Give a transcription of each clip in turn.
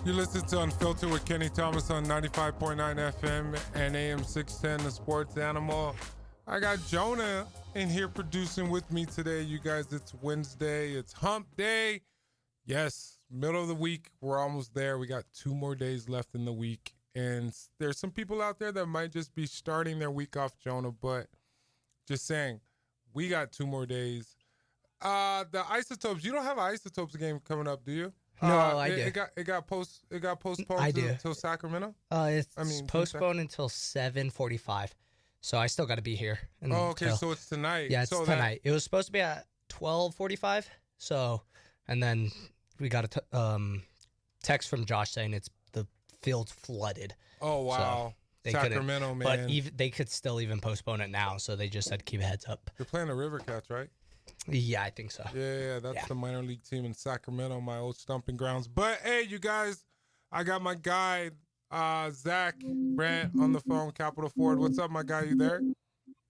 You listen to Unfiltered with Kenny Thomas on 95.9 FM and AM 610, the sports animal. I got Jonah in here producing with me today. You guys, it's Wednesday. It's hump day. Yes, middle of the week. We're almost there. We got 2 more days left in the week. And there's some people out there that might just be starting their week off, Jonah, but just saying, we got 2 more days. The Isotopes, you don't have an Isotopes game coming up, do you? No, I do. It got postponed I do. until Sacramento. It's postponed until 7:45, so I still got to be here. Okay, so it's tonight. Yeah, it's tonight. It was supposed to be at 12:45. So, and then we got a text from Josh saying the field's flooded. Oh wow, so Sacramento, man. But they could still even postpone it now. So they just said keep a heads up. You're playing the River Cats, right? Yeah, I think so. Yeah, that's the minor league team in Sacramento, my old stomping grounds. But hey, you guys, I got my guy, Zach Brandt, on the phone, Capital Ford. What's up, my guy? You there?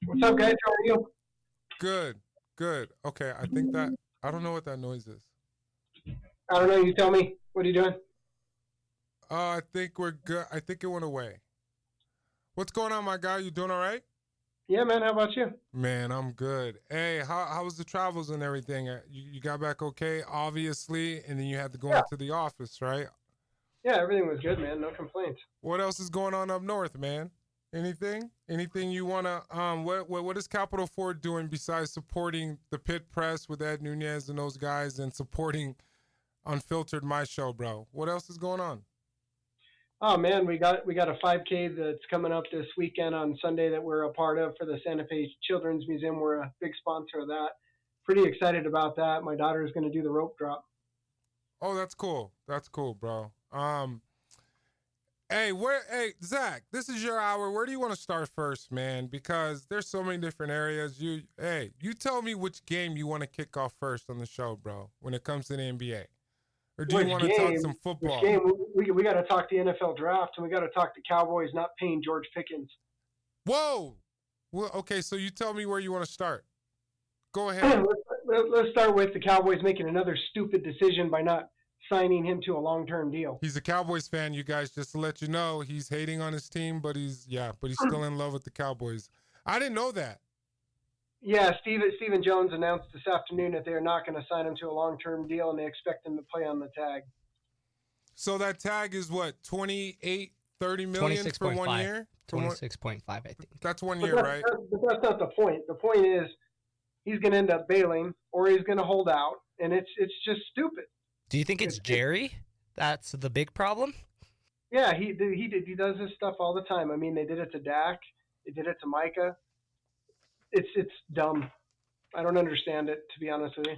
What's up, guys? How are you? Good. Okay, I don't know what that noise is. I don't know. You tell me. What are you doing? I think we're good. I think it went away. What's going on, my guy? You doing all right? Yeah, man. How about you? Man, I'm good. Hey, how was the travels and everything? You got back okay, obviously, and then you had to go into the office, right? Yeah, everything was good, man. No complaints. What else is going on up north, man? Anything you wanna what is Capital Ford doing besides supporting the Pit Press with Ed Nunez and those guys and supporting Unfiltered, my show, bro? What else is going on? Oh man, we got a 5K that's coming up this weekend on Sunday that we're a part of for the Santa Fe Children's Museum. We're a big sponsor of that. Pretty excited about that. My daughter is going to do the rope drop. Oh, that's cool. That's cool, bro. Hey, Zach, this is your hour. Where do you want to start first, man? Because there's so many different areas. You tell me which game you want to kick off first on the show, bro, when it comes to the NBA. Or do you want to talk some football? Which game? We got to talk the NFL draft, and we got to talk the Cowboys not paying George Pickens. Whoa. Well, okay, so you tell me where you want to start. Go ahead. Let's start with the Cowboys making another stupid decision by not signing him to a long-term deal. He's a Cowboys fan, you guys, just to let you know. He's hating on his team, but he's still in love with the Cowboys. I didn't know that. Yeah, Stephen Jones announced this afternoon that they're not going to sign him to a long-term deal, and they expect him to play on the tag. So that tag is what, 28, 30 million for 1 year? 26.5, I think. That's 1 year, right? But that's not the point. The point is he's going to end up bailing or he's going to hold out, and it's just stupid. Do you think it's Jerry that's the big problem? Yeah, he does this stuff all the time. I mean, they did it to Dak. They did it to Micah. It's dumb. I don't understand it, to be honest with you.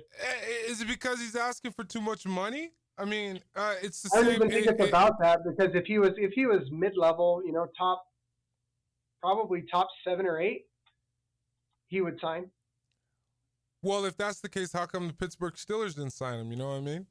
Is it because he's asking for too much money? I mean, it's the I same. don't even think it's about that, because if he was mid-level, probably top 7 or 8, he would sign. Well, if that's the case, how come the Pittsburgh Steelers didn't sign him? You know what I mean?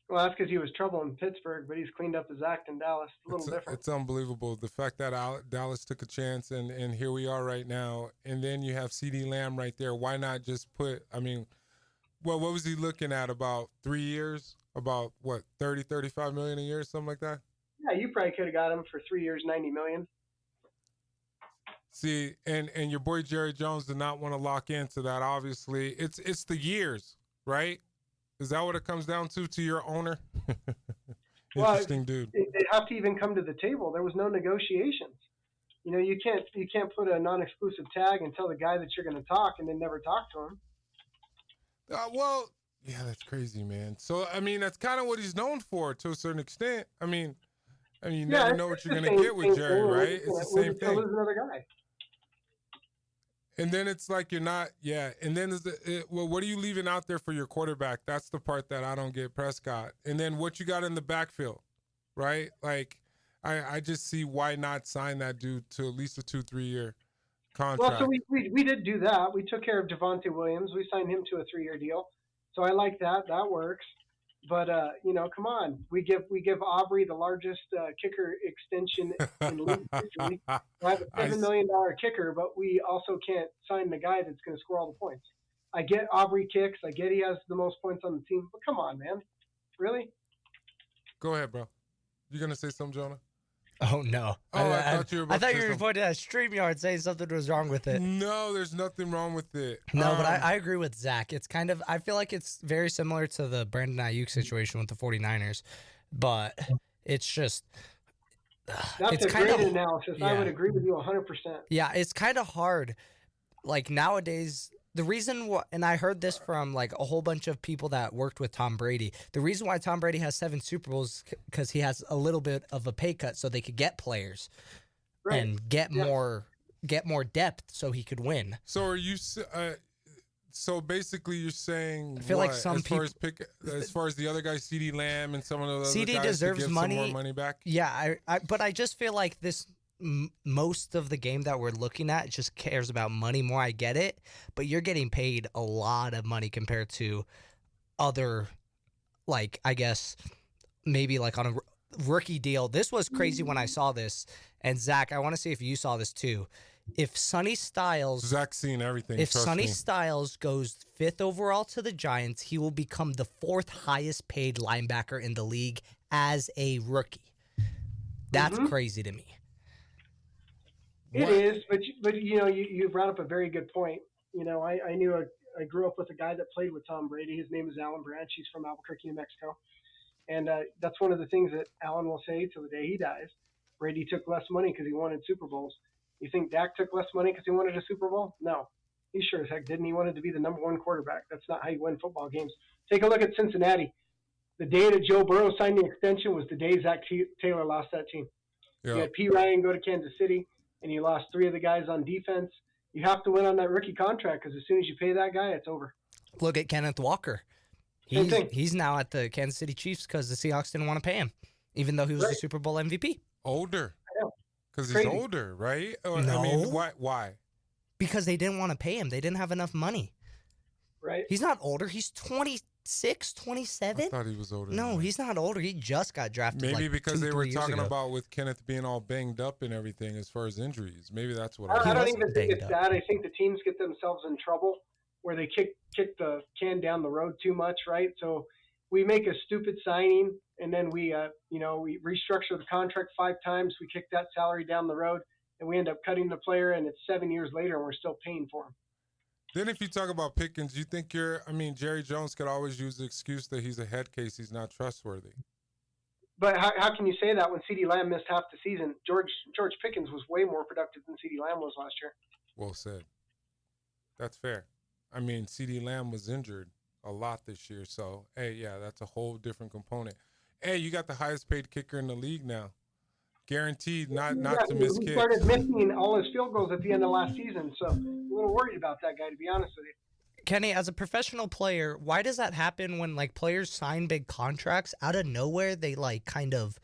Well, that's because he was trouble in Pittsburgh, but he's cleaned up his act in Dallas. A little different. It's unbelievable. The fact that Dallas took a chance, and here we are right now. And then you have CeeDee Lamb right there. Why not just what was he looking at? About 3 years? About, 30, 35 million a year, something like that? Yeah, you probably could have got him for 3 years, $90 million. See, and your boy Jerry Jones did not want to lock into that, obviously. It's the years, right? Is that what it comes down to your owner? Interesting dude. They have to even come to the table. There was no negotiations. You can't put a non-exclusive tag and tell the guy that you're going to talk and then never talk to him. Yeah, that's crazy, man. So, I mean, that's kind of what he's known for to a certain extent. I mean, you never know what you're going to get with Jerry, right? It's the same thing. Lose another guy. And then it's like you're not, yeah. And then what are you leaving out there for your quarterback? That's the part that I don't get, Prescott. And then what you got in the backfield, right? Like, I just see why not sign that dude to at least a 2-3 year contract. Well, so we did do that. We took care of Javonte Williams. We signed him to a 3-year deal. So I like that. That works. But come on, we give Aubrey the largest kicker extension in league history. I have a $7 million kicker, but we also can't sign the guy that's going to score all the points. I get Aubrey kicks. I get he has the most points on the team, but come on, man, really? Go ahead, bro. You gonna say something, Jonah? Oh no! Oh, I thought you were. I thought you were pointing at StreamYard saying something was wrong with it. No, there's nothing wrong with it. No, but I agree with Zach. It's kind of, I feel like it's very similar to the Brandon Ayuk situation with the 49ers, but it's just. That's it's a kind great of, analysis. yeah. I would agree with you 100%. Yeah, it's kind of hard. Like nowadays, the reason and I heard this from like a whole bunch of people that worked with Tom Brady. The reason why Tom Brady has 7 Super Bowls because he has a little bit of a pay cut so they could get players and get more depth so he could win. So are you? So basically, you're saying I feel like some as people, as far as the other guys, CeeDee Lamb and some of those CD other guys deserves to give money. some more money back. Yeah, but I just feel like this most of the game that we're looking at just cares about money more. I get it, but you're getting paid a lot of money compared to other, like I guess maybe like on a rookie deal. This was crazy when I saw this, and Zach, I want to see if you saw this too. If Sonny Styles, Zach's seen everything. If Sonny me. Styles goes 5th overall to the Giants, he will become the 4th highest paid linebacker in the league as a rookie. That's crazy to me. It is, but you know, you brought up a very good point. You know, I grew up with a guy that played with Tom Brady. His name is Alan Brandt. He's from Albuquerque, New Mexico, and that's one of the things that Alan will say till the day he dies. Brady took less money because he wanted Super Bowls. You think Dak took less money because he wanted a Super Bowl? No, he sure as heck didn't. He wanted to be the number 1 quarterback. That's not how you win football games. Take a look at Cincinnati. The day that Joe Burrow signed the extension was the day Zach Taylor lost that team. Yeah. You had P. Ryan go to Kansas City, and you lost 3 of the guys on defense. You have to win on that rookie contract because as soon as you pay that guy, it's over. Look at Kenneth Walker. He's now at the Kansas City Chiefs because the Seahawks didn't want to pay him, even though he was the Super Bowl MVP. Older. I know. Because he's older, right? Or, No. I mean, why? Because they didn't want to pay him. They didn't have enough money. Right. He's not older. He's 26, 27. I thought he was older. No, he's not older. He just got drafted. Maybe like because 2, they were 3 years talking ago. about with Kenneth being all banged up and everything as far as injuries. Maybe that's what I don't wasn't even think it's banged that. I think the teams get themselves in trouble where they kick the can down the road too much, right? So we make a stupid signing, and then we restructure the contract 5 times. We kick that salary down the road, and we end up cutting the player, and it's 7 years later, and we're still paying for him. Then if you talk about Pickens, you think Jerry Jones could always use the excuse that he's a head case, he's not trustworthy. But how can you say that when CeeDee Lamb missed half the season? George Pickens was way more productive than CeeDee Lamb was last year. Well said. That's fair. I mean, CeeDee Lamb was injured a lot this year, so, hey, yeah, that's a whole different component. Hey, you got the highest paid kicker in the league now. Guaranteed not to miss kicks. He started missing all his field goals at the end of last season, so I'm a little worried about that guy, to be honest with you. Kenny, as a professional player, why does that happen when like players sign big contracts out of nowhere? They like kind of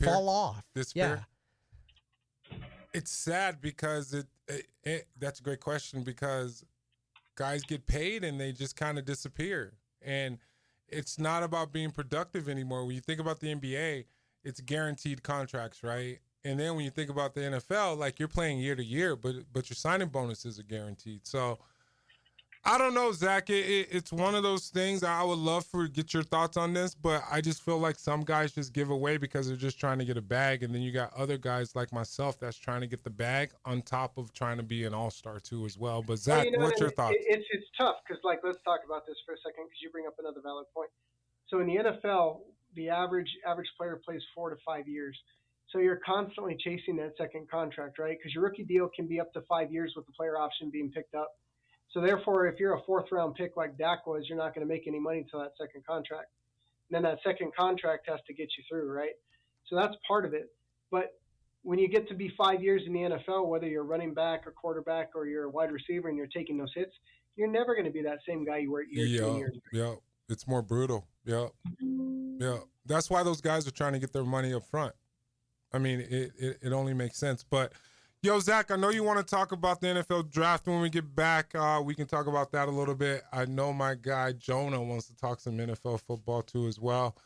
fall off. Disappear. Yeah. It's sad because that's a great question because guys get paid and they just kind of disappear. And it's not about being productive anymore. When you think about the NBA, it's guaranteed contracts, right? And then when you think about the NFL, like you're playing year to year, but your signing bonuses are guaranteed. So I don't know, Zach. It's one of those things. I would love to get your thoughts on this, but I just feel like some guys just give away because they're just trying to get a bag, and then you got other guys like myself that's trying to get the bag on top of trying to be an all-star too as well. But Zach, what's your thoughts? It's tough because let's talk about this for a second because you bring up another valid point. So in the NFL, the average player plays 4 to 5 years. So you're constantly chasing that second contract, right? Because your rookie deal can be up to 5 years with the player option being picked up. So therefore, if you're a 4th-round pick like Dak was, you're not going to make any money until that second contract. And then that second contract has to get you through, right? So that's part of it. But when you get to be 5 years in the NFL, whether you're running back or quarterback or you're a wide receiver and you're taking those hits, you're never going to be that same guy you were year 2 years ago. Yeah, it's more brutal. Yeah. That's why those guys are trying to get their money up front. I mean, it only makes sense. But, yo, Zach, I know you want to talk about the NFL draft when we get back. We can talk about that a little bit. I know my guy Jonah wants to talk some NFL football too as well.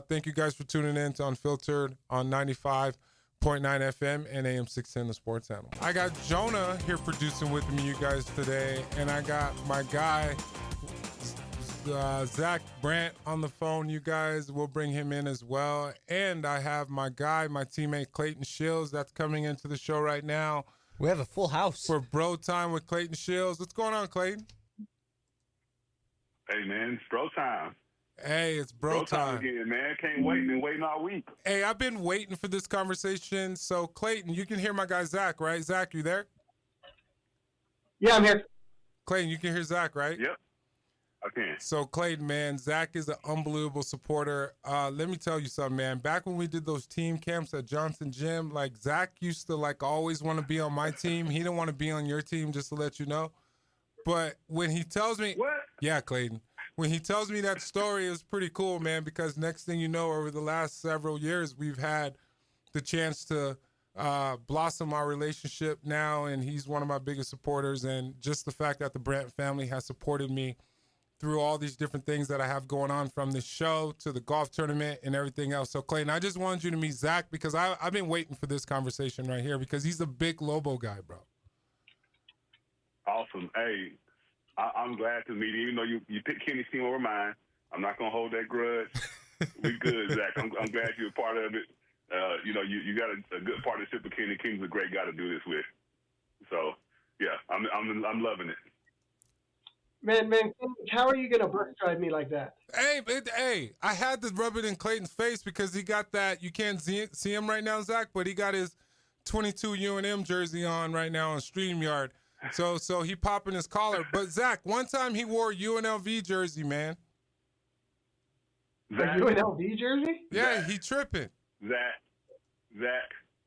Thank you guys for tuning in to Unfiltered on 95.9 FM and AM 610 The Sports Animal. I got Jonah here producing with me, you guys, today, and I got my guy Zach Brandt on the phone, you guys. We'll bring him in as well. And I have my guy, my teammate Clayton Sheilds, that's coming into the show right now We have a full house. for Bro Time with Clayton Sheilds. What's going on, Clayton? Hey, man, it's bro time. Hey, it's bro time again, man. Can't wait. Been waiting all week. Hey, I've been waiting for this conversation. So, Clayton, you can hear my guy Zach, right? Zach, you there? Yeah, I'm here. Clayton, you can hear Zach, right? Yep, I can. So, Clayton, man, Zach is an unbelievable supporter. Let me tell you something, man. Back when we did those team camps at Johnson Gym, like, Zach used to, like, always want to be on my team. He didn't want to be on your team, just to let you know. But when he tells me... What? Yeah, Clayton. When he tells me that story, it's pretty cool, man, because next thing you know, over the last several years, we've had the chance to blossom our relationship now, and he's one of my biggest supporters. And just the fact that the Brandt family has supported me through all these different things that I have going on, from the show to the golf tournament and everything else. So, Clayton, I just wanted you to meet Zach because I've been waiting for this conversation right here because he's a big Lobo guy, bro. Awesome. Hey, I'm glad to meet you. Even though you picked Kenny's team over mine, I'm not going to hold that grudge. We good, Zach. I'm glad you're a part of it. You got a good partnership with Kenny. Kenny's a great guy to do this with. So, yeah, I'm loving it. Man, how are you going to bus drive me like that? Hey, I had to rub it in Clayton's face because he got that. You can't see him right now, Zach, but he got his 22 UNM jersey on right now on StreamYard. So he popping his collar. But, Zach, one time he wore a UNLV jersey, man. Zach, a UNLV jersey? Yeah, he tripping. Zach,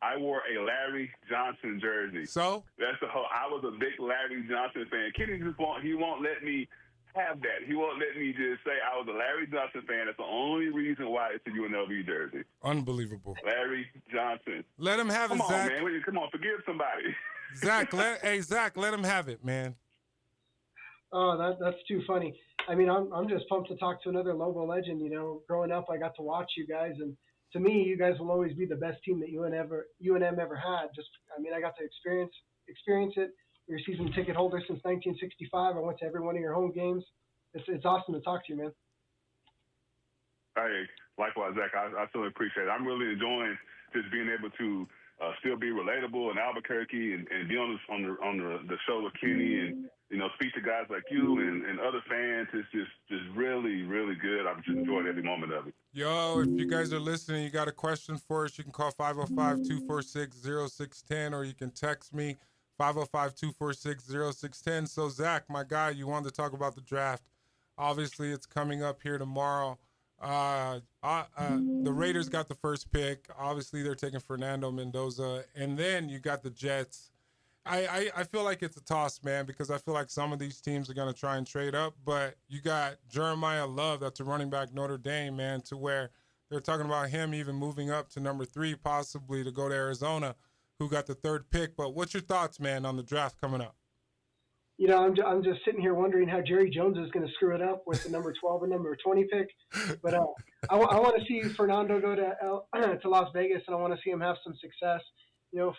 I wore a Larry Johnson jersey. So? I was a big Larry Johnson fan. Kenny won't let me have that. He won't let me just say I was a Larry Johnson fan. That's the only reason why it's a UNLV jersey. Unbelievable. Larry Johnson. Let him have it, Zach. Come on, man. Come on, forgive somebody. Zach, let him have it, man. Oh, that's too funny. I mean, I'm just pumped to talk to another Lobo legend. You know, growing up, I got to watch you guys, and to me, you guys will always be the best team that UNM ever had. I got to experience it. You're a season ticket holder since 1965. I went to every one of your home games. It's awesome to talk to you, man. Hey, likewise, Zach. I certainly appreciate it. I'm really enjoying just being able to still be relatable in Albuquerque and be on the show with Kenny and speak to guys like you and other fans. It's just really, really good. I've just enjoyed every moment of it. Yo, if you guys are listening, you got a question for us, you can call 505-246-0610 or you can text me 505-246-0610. So, Zach, my guy, you wanted to talk about the draft. Obviously, it's coming up here tomorrow. The Raiders got the first pick. Obviously, they're taking Fernando Mendoza. And then you got the Jets. I feel like it's a toss, man, because I feel like some of these teams are going to try and trade up. But you got Jeremiah Love, that's a running back Notre Dame, man, to where they're talking about him even moving up to number 3, possibly to go to Arizona, who got the third pick. But what's your thoughts, man, on the draft coming up? I'm just sitting here wondering how Jerry Jones is going to screw it up with the number 12 and number 20 pick. But I want to see Fernando go to Las Vegas, and I want to see him have some success.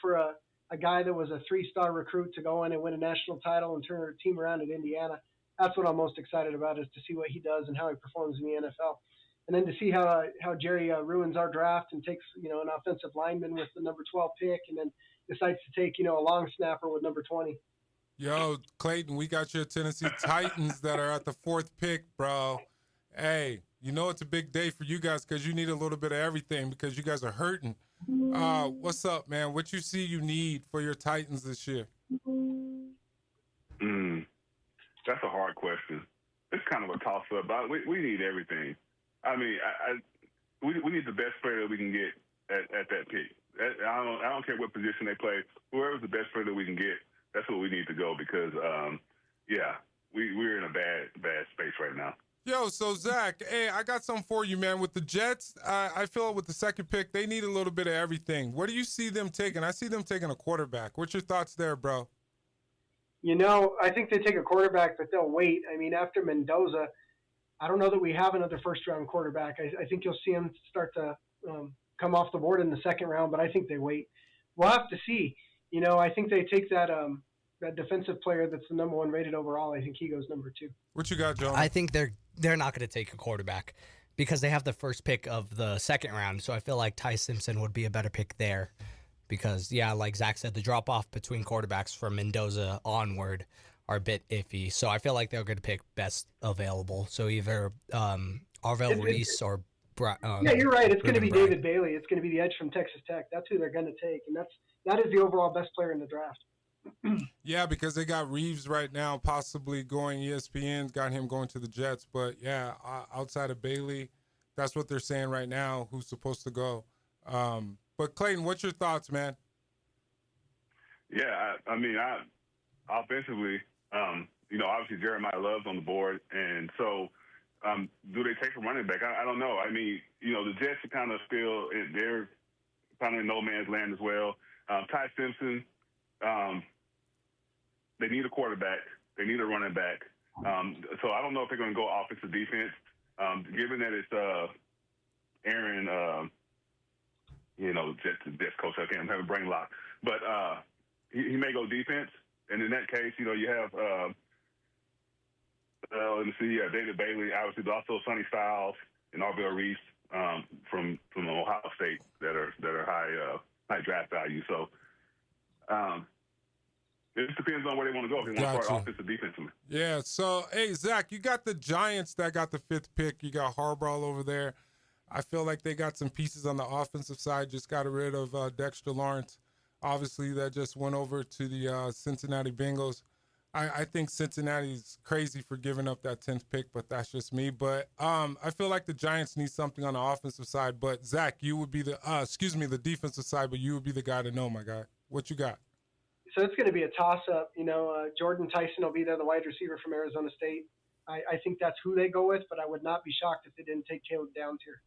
For a guy that was a 3-star recruit to go in and win a national title and turn a team around at Indiana. That's what I'm most excited about, is to see what he does and how he performs in the NFL. And then to see how Jerry ruins our draft and takes, an offensive lineman with the number 12 pick and then decides to take, a long snapper with number 20. Yo, Clayton, we got your Tennessee Titans that are at the 4th pick, bro. Hey, it's a big day for you guys because you need a little bit of everything because you guys are hurting. What's up, man? What you see you need for your Titans this year? That's a hard question. It's kind of a toss-up. We need everything. I mean, we need the best player that we can get at that pick. I don't care what position they play. Whoever's the best player that we can get, that's where we need to go because, we're in a bad space right now. Yo, so Zach, hey, I got something for you, man. With the Jets, I feel with the second pick, they need a little bit of everything. What do you see them taking? I see them taking a quarterback. What's your thoughts there, bro? I think they take a quarterback, but they'll wait. I mean, after Mendoza, I don't know that we have another first-round quarterback. I think you'll see him start to come off the board in the second round, but I think they wait. We'll have to see. I think they take that that defensive player that's the number 1 rated overall, I think he goes number 2. What you got, Jonah? I think they're not going to take a quarterback because they have the first pick of the second round. So I feel like Ty Simpson would be a better pick there because, yeah, like Zach said, the drop off between quarterbacks from Mendoza onward are a bit iffy. So I feel like they're going to pick best available. So either Arvell Reese or yeah, you're right. It's going to be Brandt. David Bailey. It's going to be the edge from Texas Tech. That's who they're going to take, and that is the overall best player in the draft. Yeah, because they got Reeves right now, possibly going. ESPN got him going to the Jets, but yeah, outside of Bailey, that's what they're saying right now. Who's supposed to go? But Clayton, what's your thoughts, man? Yeah, I mean, offensively, obviously Jeremiah Love's on the board, and so do they take a running back? I don't know. I mean, the Jets are kind of still they're kind of in no man's land as well. Ty Simpson, they need a quarterback. They need a running back. So I don't know if they're going to go offensive defense, given that it's Aaron, Jets coach. I can't have a brain lock, but he may go defense. And in that case, you have let me see, David Bailey, obviously, but also Sonny Styles and Arvell Reese from Ohio State that are high draft value. So it just depends on where they want to go. If they want to start offensive, defensively. Yeah. So hey, Zach, you got the Giants that got the 5th pick. You got Harbaugh over there. I feel like they got some pieces on the offensive side. Just got rid of Dexter Lawrence. Obviously, that just went over to the Cincinnati Bengals. I think Cincinnati's crazy for giving up that 10th pick, but that's just me. But I feel like the Giants need something on the offensive side. But Zach, you would be the defensive side, but you would be the guy to know, my guy. What you got? So it's going to be a toss-up. Jordan Tyson will be there, the wide receiver from Arizona State. I think that's who they go with, but I would not be shocked if they didn't take Caleb Downs here.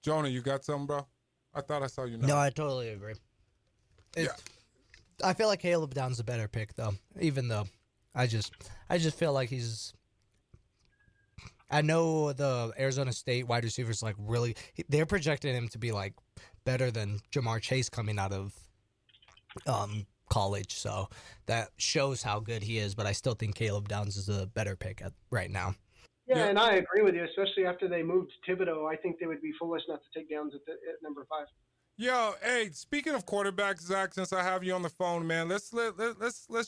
Jonah, you got something, bro? I thought I saw you. No, I totally agree. I feel like Caleb Downs is a better pick, though. Even though I just feel like he's. I know the Arizona State wide receivers they're projecting him to be better than Jamar Chase coming out of college, so that shows how good he is. But I still think Caleb Downs is a better pick right now. Yeah, and I agree with you, especially after they moved Thibodeau. I think they would be foolish not to take Downs at number 5. Yo, hey, speaking of quarterbacks, Zach, since I have you on the phone, man, let's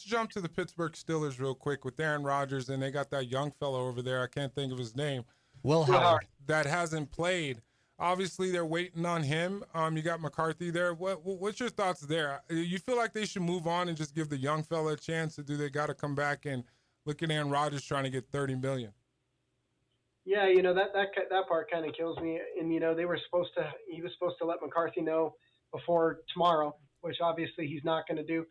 jump to the Pittsburgh Steelers real quick with Aaron Rodgers, and they got that young fellow over there. I can't think of his name. Will Howard. That hasn't played. Obviously, they're waiting on him. You got McCarthy there. What's your thoughts there? You feel like they should move on and just give the young fella a chance, or do they got to come back and look at Aaron Rodgers trying to get $30 million? Yeah, that part kind of kills me. And he was supposed to let McCarthy know before tomorrow, which obviously he's not going to do.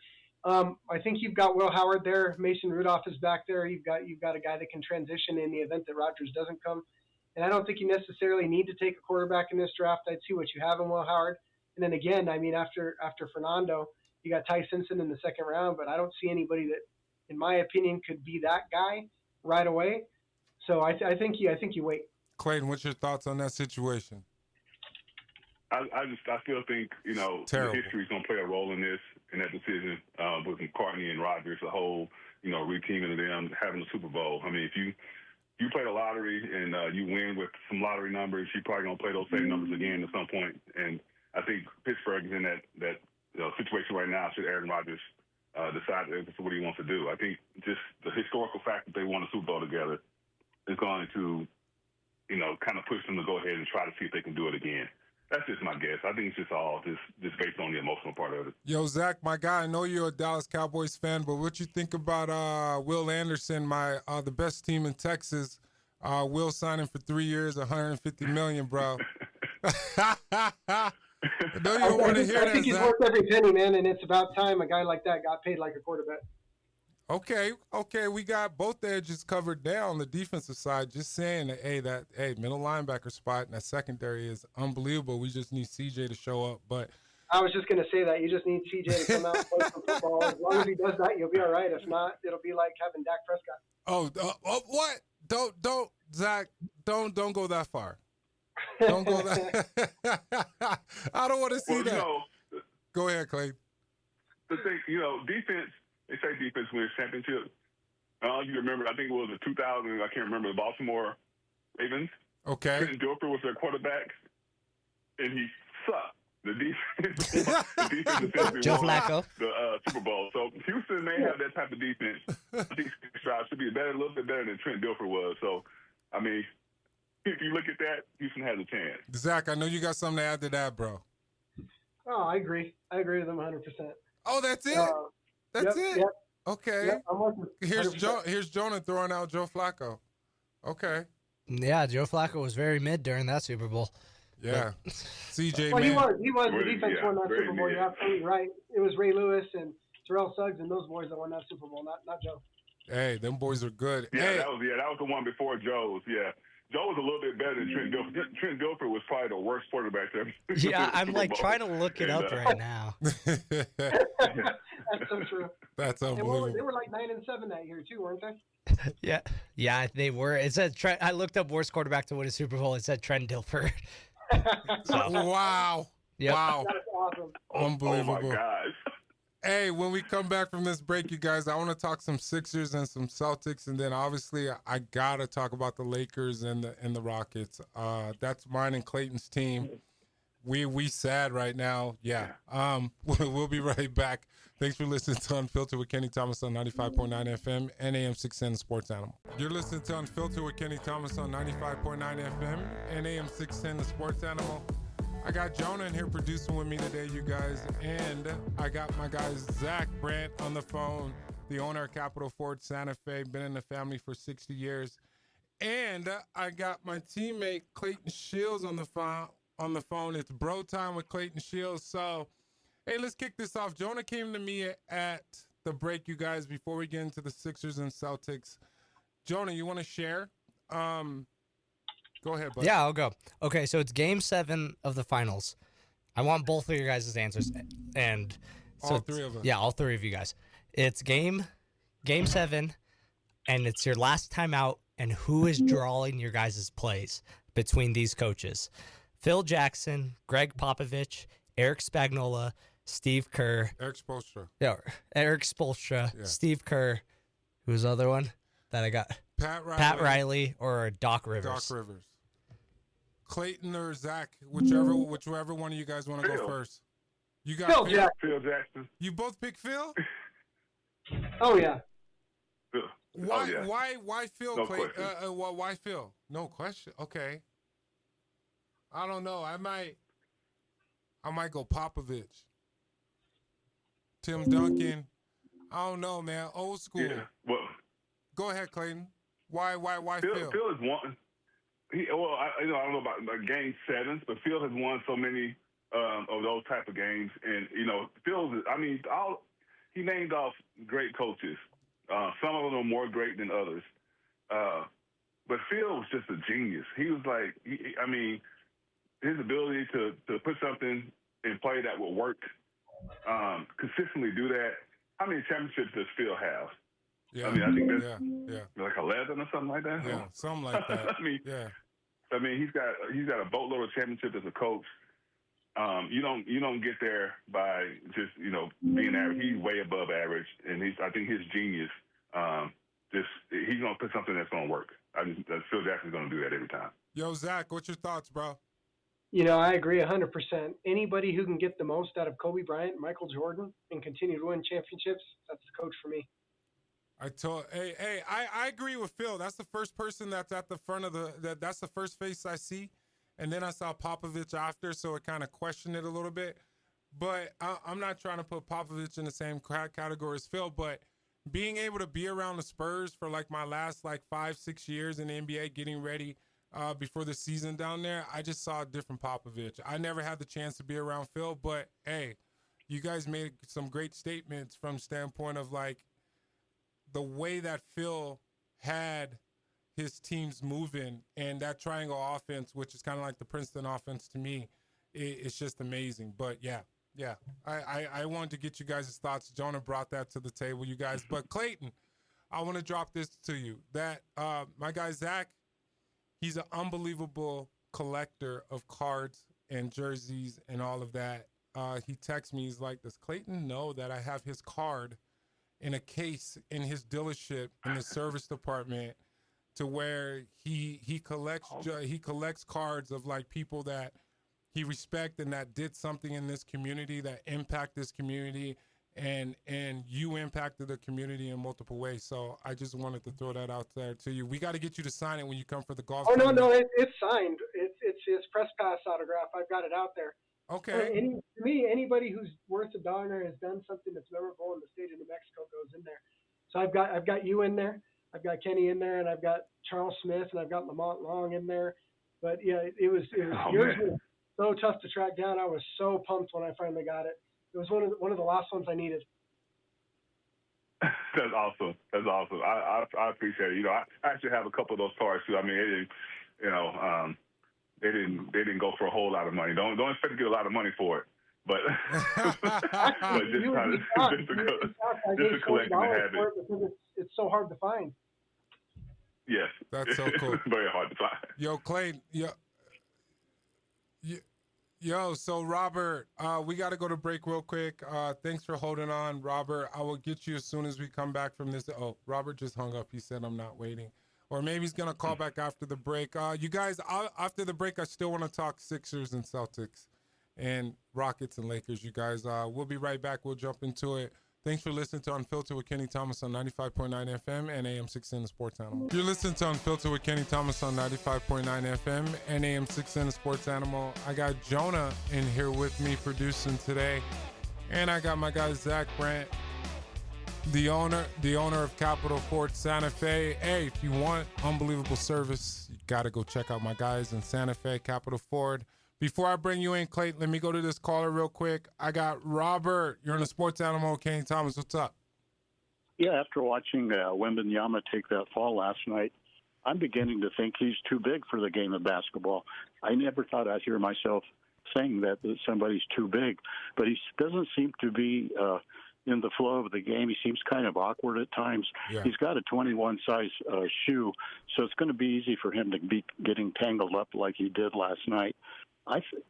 I think you've got Will Howard there. Mason Rudolph is back there. You've got a guy that can transition in the event that Rodgers doesn't come. And I don't think you necessarily need to take a quarterback in this draft. I'd see what you have in Will Howard. And then again, I mean, after Fernando, you got Ty Simpson in the 2nd round, but I don't see anybody that, in my opinion, could be that guy right away. So I think you wait. Clayton, what's your thoughts on that situation? I still think the history is going to play a role in that decision with McCartney and Rodgers, the whole reteaming of them having the Super Bowl. I mean, if you play the lottery and you win with some lottery numbers, you're probably going to play those same numbers again at some point. And I think Pittsburgh is in that situation right now. Should Aaron Rodgers decide what he wants to do? I think just the historical fact that they won a Super Bowl together is going to, kind of push them to go ahead and try to see if they can do it again. That's just my guess. I think it's just all just based on the emotional part of it. Yo, Zach, my guy, I know you're a Dallas Cowboys fan, but what you think about Will Anderson, the best team in Texas? Will signing for 3 years, $150 million, bro. I know you don't want to hear that, I think he's worth every penny, man, and it's about time a guy like that got paid like a quarterback. Okay, we got both edges covered there on the defensive side. Just saying that, middle linebacker spot in that secondary is unbelievable. We just need CJ to show up. But I was just going to say that. You just need CJ to come out and play some football. As long as he does that, you'll be all right. If not, it'll be like having Dak Prescott. What? Don't, Zach, don't go that far. Don't go that. I don't want to see that. Go ahead, Clay. The thing, defense They say defense wins championships. You remember, I think it was the 2000, I can't remember, the Baltimore Ravens. Okay. Trenton Dilfer was their quarterback, and he sucked. The defense essentially Joe won Flacco. the Super Bowl. So Houston may have that type of defense. I think Strauss should be a little bit better than Trent Dilfer was. So, I mean, if you look at that, Houston has a chance. Zach, I know you got something to add to that, bro. Oh, I agree. I agree with them 100%. Oh, that's it? That's it? Yep. Okay. Yep, I'm with you. Here's Jonah throwing out Joe Flacco. Okay. Yeah, Joe Flacco was very mid during that Super Bowl. Yeah. CJ, Well, man. he was the defense won that Super Bowl. You're absolutely right. It was Ray Lewis and Terrell Suggs and those boys that won that Super Bowl, not Joe. Hey, them boys are good. Yeah, hey. that was the one before Joe's. Yeah. Joe was a little bit better than Trent Dilfer. Trent Dilfer was probably the worst quarterback ever. Yeah, I'm like trying to look it up right now. That's so true. That's And unbelievable. they were like 9-7 that year too, weren't they? Yeah, they were. It said I looked up worst quarterback to win a Super Bowl. It said Trent Dilfer. Wow. Yep. Wow. That's awesome. Unbelievable. Oh, my gosh. Hey, when we come back from this break, you guys, I want to talk some Sixers and some Celtics, and then obviously I gotta talk about the Lakers and the Rockets. That's mine and Clayton's team. We sad right now. Yeah. We'll be right back. Thanks for listening to Unfiltered with Kenny Thomas on 95.9 FM and AM 610 Sports Animal. You're listening to Unfiltered with Kenny Thomas on 95.9 FM and AM 610 The Sports Animal. I got Jonah in here producing with me today, you guys, and I got my guy Zach Brandt on the phone, the owner of Capital Ford Santa Fe, been in the family for 60 years. And I got my teammate Clayton Sheilds on the phone. It's bro time with Clayton Sheilds. So, hey, let's kick this off. Jonah came to me at the break, you guys, before we get into the Sixers and Celtics. Jonah, you want to share? Go ahead, bud. Yeah, I'll go. Okay, so it's Game 7 of the finals. I want both of your guys' answers, and so All three of us. Yeah, all three of you guys. It's Game 7, and it's your last time out. And who is drawing your guys' plays between these coaches? Phil Jackson, Greg Popovich, Eric Spagnuolo, Steve Kerr. Eric Spoelstra. Yeah, Eric Spoelstra, Yeah. Steve Kerr. Who's the other one that I got? Pat Riley or Doc Rivers. Doc Rivers. Clayton or Zach, whichever one of you guys want to go Phil. first. You got Phil Phil. Jackson. Phil Jackson. You both pick Phil? Oh yeah. Phil. Why? Oh, yeah. Why Phil? No Clayton? question. Why Phil? No question. Okay. I don't know. I might go Popovich. Tim Duncan. I don't know, man. Old school. Yeah. Well, Go ahead, Clayton. Why Phil Phil? has won. I don't know about game sevens, but Phil has won so many of those type of games, and he named off great coaches. Some of them are more great than others, but Phil was just a genius. He was like, his ability to put something in play that will work, consistently do that. How many championships does Phil have? Yeah. I think that's yeah. like 11 or something like that. Yeah, something like that. He's got a boatload of championships as a coach. You don't get there by just being average. He's way above average, and I think his genius. He's gonna put something that's gonna work. Phil Jackson's gonna do that every time. Yo, Zach, what's your thoughts, bro? I agree 100%. Anybody who can get the most out of Kobe Bryant, Michael Jordan, and continue to win championships, that's the coach for me. I agree with Phil. That's the first person that's at the front of that's the first face I see. And then I saw Popovich after, so it kind of questioned it a little bit. But I'm not trying to put Popovich in the same category as Phil, but being able to be around the Spurs for like my last 5-6 years in the NBA, getting ready before the season down there, I just saw a different Popovich. I never had the chance to be around Phil, but hey, you guys made some great statements from standpoint of the way that Phil had his teams moving and that triangle offense, which is kind of like the Princeton offense to me, it's just amazing. But yeah, I wanted to get you guys' thoughts. Jonah brought that to the table, you guys. But Clayton, I want to drop this to you. That my guy Zach, he's an unbelievable collector of cards and jerseys and all of that. He texts me, he's like, does Clayton know that I have his card in a case in his dealership in the service department to where he collects cards of like people that he respects and that did something in this community that impact this community, and you impacted the community in multiple ways. So I just wanted to throw that out there to you. We got to get you to sign it when you come for the golf. Oh no, tournament. it's signed. It's his press pass autograph. I've got it out there. Okay. To me, anybody who's worth a dollar has done something that's memorable in the state of New Mexico goes in there. So I've got you in there, I've got Kenny in there, and I've got Charles Smith, and I've got Lamont Long in there. But yeah, it was yours was so tough to track down. I was so pumped when I finally got it. It was one of the last ones I needed. That's awesome. That's awesome. I appreciate it. You know, I actually have a couple of those cards too. I mean, they didn't go for a whole lot of money. Don't expect to get a lot of money for it, but but just to collect and have it. Because it's so hard to find. Yes, that's so cool. Very hard to find. Yo, Clayton. Yo, so Robert, we got to go to break real quick. Thanks for holding on, Robert. I will get you as soon as we come back from this. Oh, Robert just hung up. He said, I'm not waiting. Or maybe he's going to call back after the break. You guys, after the break, I still want to talk Sixers and Celtics and Rockets and Lakers, you guys. We'll be right back. We'll jump into it. Thanks for listening to Unfiltered with Kenny Thomas on 95.9 FM and AM 610 The Sports Animal. You're listening to Unfiltered with Kenny Thomas on 95.9 FM and AM 610 The Sports Animal. I got Jonah in here with me producing today. And I got my guy, Zach Brandt, the owner of Capital Ford Santa Fe. Hey, if you want unbelievable service, you got to go check out my guys in Santa Fe, Capital Ford. Before I bring you in, Clayton, let me go to this caller real quick. I got Robert. You're in the Sports Animal. Kenny Thomas, what's up? Yeah, after watching Wembanyama take that fall last night, I'm beginning to think he's too big for the game of basketball. I never thought I'd hear myself saying that somebody's too big, but he doesn't seem to be in the flow of the game. He seems kind of awkward at times. Yeah. He's got a 21 size shoe, so it's going to be easy for him to be getting tangled up like he did last night.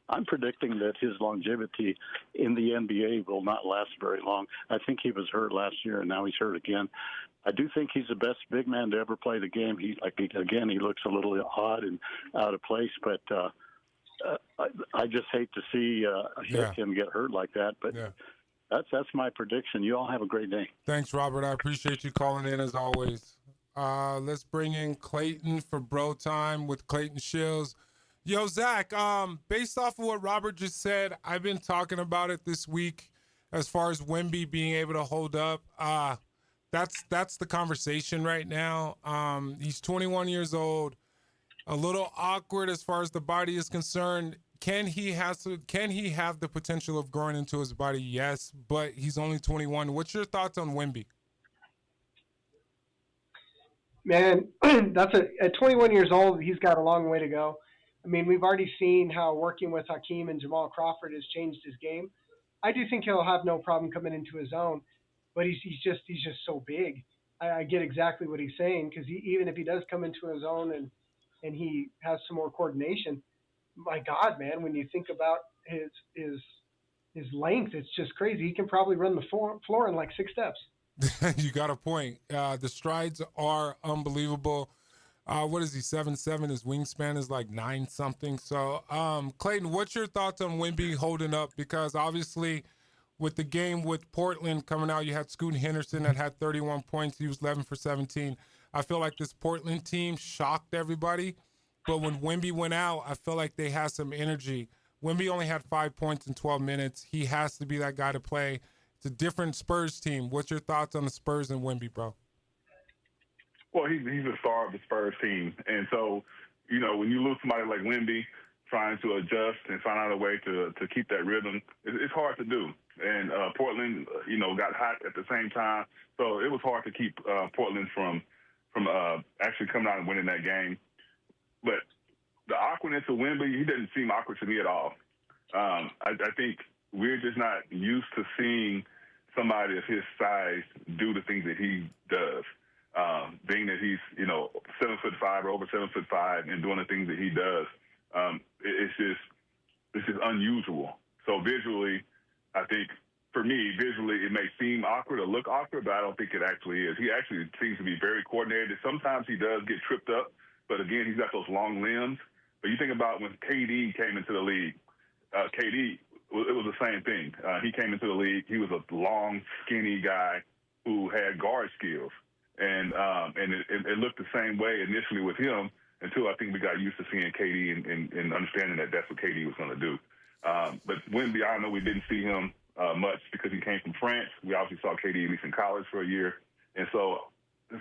I'm predicting that his longevity in the NBA will not last very long. I think he was hurt last year, and now he's hurt again. I do think he's the best big man to ever play the game. He looks a little odd and out of place, but I just hate to see him get hurt like that. But that's my prediction. You all have a great day. Thanks, Robert. I appreciate you calling in as always. Let's bring in Clayton for Bro Time with Clayton Sheilds. Yo, Zach, based off of what Robert just said, I've been talking about it this week as far as Wemby being able to hold up. That's the conversation right now. He's 21 years old, a little awkward as far as the body is concerned. Can he have the potential of growing into his body? Yes, but he's only 21. What's your thoughts on Wemby? Man, at 21 years old, he's got a long way to go. I mean, we've already seen how working with Hakeem and Jamal Crawford has changed his game. I do think he'll have no problem coming into his own, but he's just so big. I get exactly what he's saying, because even if he does come into his own and he has some more coordination, my God, man, when you think about his length, it's just crazy. He can probably run the floor in like 6 steps. You got a point. The strides are unbelievable. What is he, 7'7"? His wingspan is like 9 something. So, Clayton, what's your thoughts on Wemby holding up? Because obviously, with the game with Portland coming out, you had Scoot Henderson that had 31 points. He was 11 for 17. I feel like this Portland team shocked everybody. But when Wemby went out, I feel like they had some energy. Wemby only had 5 points in 12 minutes. He has to be that guy to play. It's a different Spurs team. What's your thoughts on the Spurs and Wemby, bro? Well, he's a star of the Spurs team. And so, when you lose somebody like Wemby trying to adjust and find out a way to keep that rhythm, it's hard to do. And Portland, got hot at the same time. So it was hard to keep Portland from actually coming out and winning that game. But the awkwardness of Wemby, he doesn't seem awkward to me at all. I think we're just not used to seeing somebody of his size do the things that he does. Being that he's, 7'5" or over 7'5" and doing the things that he does, it's just unusual. So visually, I think for me, visually, it may seem awkward or look awkward, but I don't think it actually is. He actually seems to be very coordinated. Sometimes he does get tripped up, but again, he's got those long limbs. But you think about when KD came into the league, KD, it was the same thing. He came into the league. He was a long, skinny guy who had guard skills. And it looked the same way initially with him until I think we got used to seeing KD and understanding that that's what KD was going to do. But Wemby, I know we didn't see him much because he came from France. We obviously saw KD at least in college for a year. And so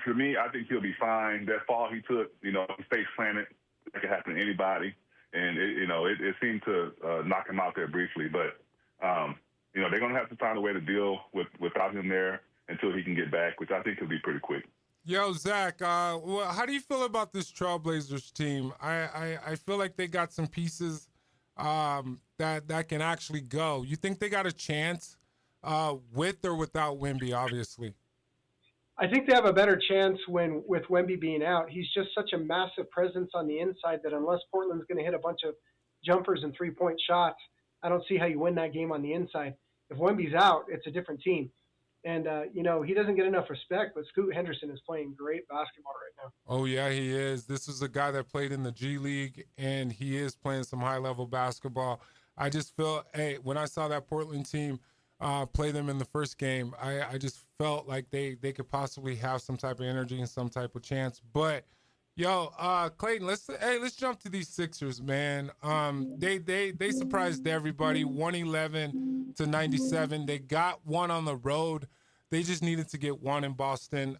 for me, I think he'll be fine. That fall he took, he face planted. That could happen to anybody. And, it seemed to knock him out there briefly. But, they're going to have to find a way to deal without him there until he can get back, which I think will be pretty quick. Yo, Zach, how do you feel about this Trailblazers team? I feel like they got some pieces that can actually go. You think they got a chance with or without Wemby, obviously? I think they have a better chance with Wemby being out. He's just such a massive presence on the inside that unless Portland's going to hit a bunch of jumpers and three-point shots, I don't see how you win that game on the inside. If Wemby's out, it's a different team. And, he doesn't get enough respect, but Scoot Henderson is playing great basketball right now. Oh, yeah, he is. This is a guy that played in the G League, and he is playing some high-level basketball. I just feel, when I saw that Portland team play them in the first game, I just felt like they could possibly have some type of energy and some type of chance. But, Clayton, let's jump to these Sixers, man. They surprised everybody, 111-97. They got one on the road. They just needed to get one in Boston.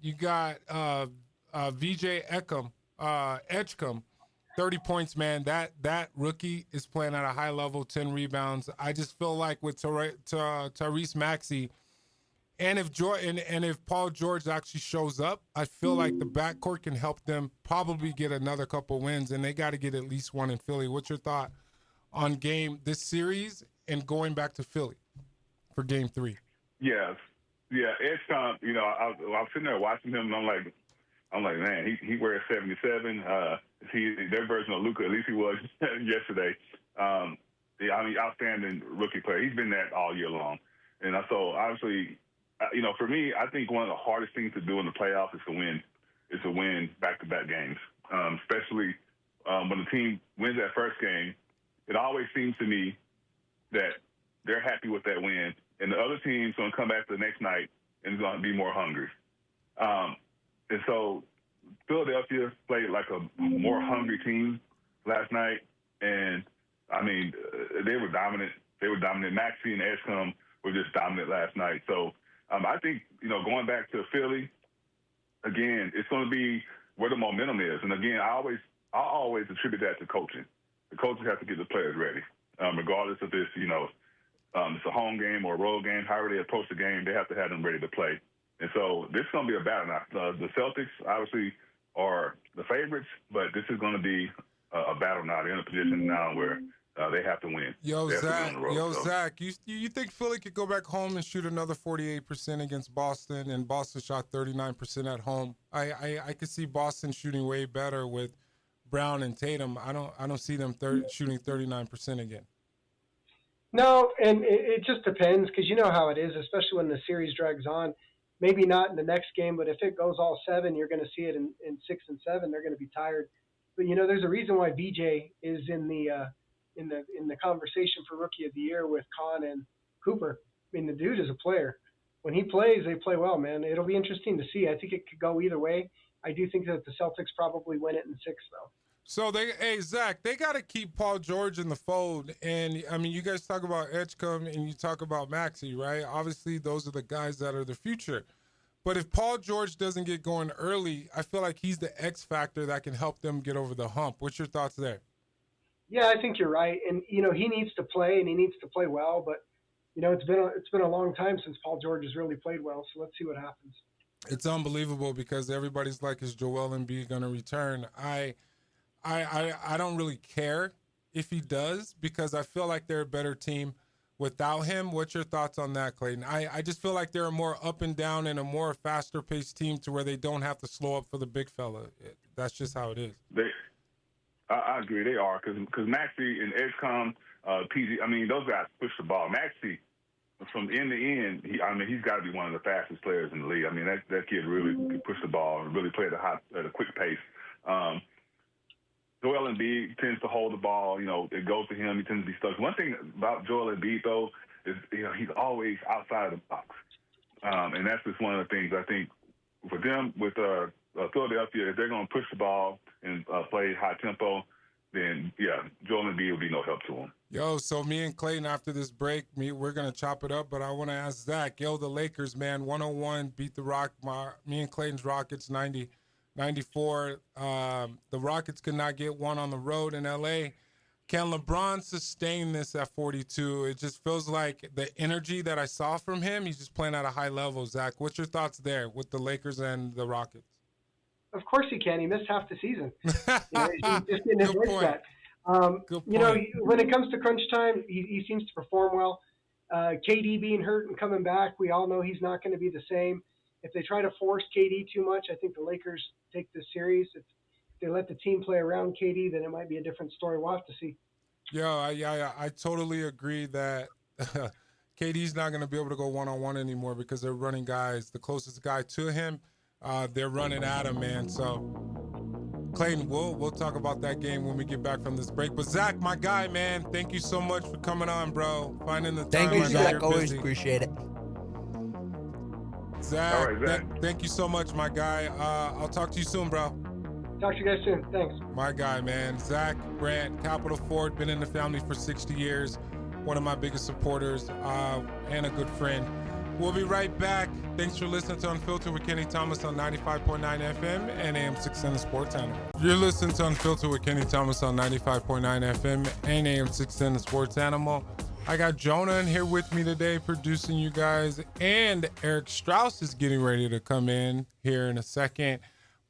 You got VJ Edgecombe, 30 points, man. That rookie is playing at a high level, 10 rebounds. I just feel like with Tyrese Maxey, and if Paul George actually shows up, I feel like the backcourt can help them probably get another couple wins, and they got to get at least one in Philly. What's your thought on this series and going back to Philly for Game 3? Yes. Yeah, Edgecombe, I was sitting there watching him, and I'm like, man, he wears 77. Their version of Luka, at least he was yesterday. Outstanding rookie player. He's been that all year long. And so, obviously, for me, I think one of the hardest things to do in the playoffs is to win back-to-back games, especially when the team wins that first game. It always seems to me that they're happy with that win, and the other team's going to come back the next night and is going to be more hungry. And so Philadelphia played like a more hungry team last night, and, they were dominant. Maxey and Edgecombe were just dominant last night. So I think, going back to Philly, again, it's going to be where the momentum is. And, again, I always attribute that to coaching. The coaches have to get the players ready, regardless of this, it's a home game or a road game, however they approach the game, they have to have them ready to play. And so this is going to be a battle now. The Celtics, obviously, are the favorites, but this is going to be a battle now. They're in a position now where they have to win. Zach, you think Philly could go back home and shoot another 48% against Boston, and Boston shot 39% at home? I could see Boston shooting way better with Brown and Tatum. I don't see them shooting 39% again. No, and it just depends because you know how it is, especially when the series drags on. Maybe not in the next game, but if it goes all 7, you're going to see it in 6 and 7. They're going to be tired. But there's a reason why VJ is in the conversation for Rookie of the Year with Kahn and Cooper. The dude is a player. When he plays, they play well, man. It'll be interesting to see. I think it could go either way. I do think that the Celtics probably win it in 6, though. So Zach, they got to keep Paul George in the fold. And you guys talk about Edgecombe and you talk about Maxey, right? Obviously, those are the guys that are the future. But if Paul George doesn't get going early, I feel like he's the X factor that can help them get over the hump. What's your thoughts there? Yeah, I think you're right. And, he needs to play and he needs to play well. But, it's been a long time since Paul George has really played well. So let's see what happens. It's unbelievable because everybody's like, is Joel Embiid going to return? I don't really care if he does because I feel like they're a better team without him. What's your thoughts on that, Clayton? I just feel like they're a more up and down and a more faster-paced team to where they don't have to slow up for the big fella. That's just how it is. I agree. They are because Maxey and Edgecombe, PG, those guys push the ball. Maxey from end to end, he's got to be one of the fastest players in the league. I mean, that kid really can push the ball and really play at a quick pace. Joel Embiid tends to hold the ball. It goes to him. He tends to be stuck. One thing about Joel Embiid, though, is he's always outside of the box, and that's just one of the things I think for them with Philadelphia. If they're going to push the ball and play high tempo, then Joel Embiid will be no help to him. Yo, so me and Clayton after this break, we're gonna chop it up. But I want to ask Zach, the Lakers, man, 101 beat the me and Clayton's Rockets 94. The Rockets could not get one on the road in LA. Can LeBron sustain this at 42? It just feels like the energy that I saw from him, he's just playing at a high level. Zach, what's your thoughts there with the Lakers and the Rockets? Of course he can. He missed half the season. He's just getting his legs back. Good point. When it comes to crunch time, he seems to perform well. KD being hurt and coming back, we all know he's not going to be the same. If they try to force KD too much, I think the Lakers take this series. If they let the team play around KD, then it might be a different story. We'll have to see. Yeah, I totally agree that KD's not going to be able to go one-on-one anymore because they're running guys. The closest guy to him, they're running at him, man. So, Clayton, we'll talk about that game when we get back from this break. But Zach, my guy, man, thank you so much for coming on, bro. Finding the time. Thank you, I know Zach. you're Always busy. appreciate it. Zach, All right, Zach. thank you so much, my guy. I'll talk to you soon, bro. Talk to you guys soon. Thanks. My guy, man. Zach Brandt, Capital Ford, been in the family for 60 years. One of my biggest supporters and a good friend. We'll be right back. Thanks for listening to Unfiltered with Kenny Thomas on 95.9 FM and AM 610 The Sports Animal. You're listening to Unfiltered with Kenny Thomas on 95.9 FM and AM 610 The Sports Animal. I got Jonah in here with me today producing you guys, and Eric Strauss is getting ready to come in here in a second.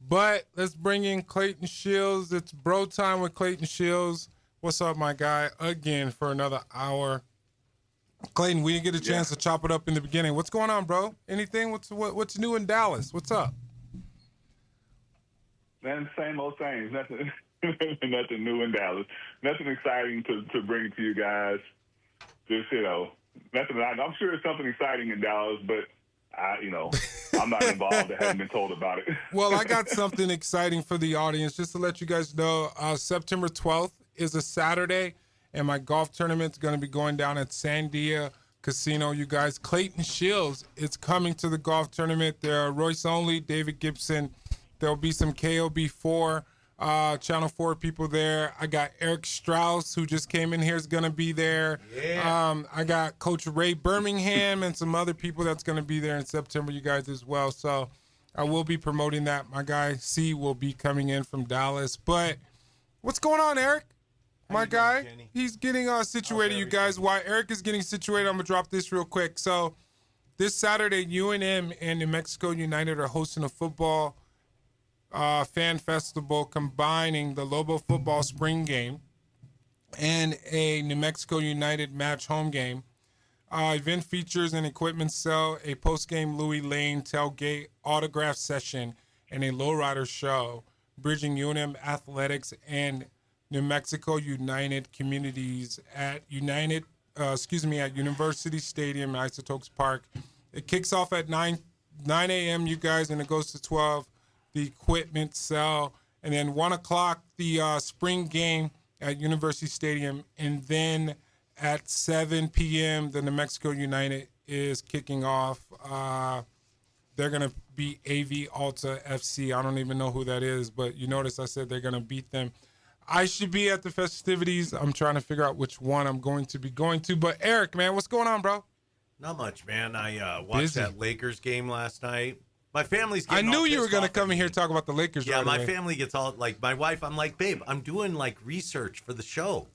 But let's bring in Clayton Sheilds. It's bro time with Clayton Sheilds. What's up, my guy? Again for another hour. Clayton, we didn't get a chance to chop it up in the beginning. What's going on, bro? Anything? What's new in Dallas? What's up? Man, same old things. Nothing, nothing new in Dallas. Nothing exciting to bring to you guys. Just nothing. I'm sure it's something exciting in Dallas, but I'm not involved. I haven't been told about it. Well, I got something exciting for the audience just to let you guys know. September 12th is a Saturday, and my golf tournament's going to be going down at Sandia Casino. You guys, Clayton Sheilds is coming to the golf tournament. There are Royce Only, David Gibson. There'll be some KOB4, Channel 4 people there. I got Eric Strauss, who just came in here, is going to be there. Yeah. I got Coach Ray Birmingham and some other people that's going to be there in September, you guys, as well. So I will be promoting that. My guy C will be coming in from Dallas. But what's going on, Eric? My guy, he's getting situated, you guys. While Eric is getting situated, I'm going to drop this real quick. So this Saturday, UNM and New Mexico United are hosting a football fan festival combining the Lobo football spring game and a New Mexico United match home game. Event features an equipment sale, a post-game Louis Lane tailgate autograph session, and a lowrider show, bridging UNM athletics and New Mexico United communities at University Stadium, Isotopes Park. It kicks off at 9 a.m., you guys, and it goes to 12. The equipment sell, and then 1 o'clock the spring game at University Stadium, and then at 7 p.m. the New Mexico United is kicking off. They're gonna beat AV Alta FC. I don't even know who that is, but you notice I said they're gonna beat them. I should be at the festivities. I'm trying to figure out which one I'm going to be going to. But Eric, man, what's going on, bro? Not much, man. I watched that Lakers game last night. My family's I getting knew all you were pissed going to off come at in here me. and talk about the Lakers. Yeah, right my away. family gets all, like, my wife, I'm like, babe, I'm doing, like, research for the show.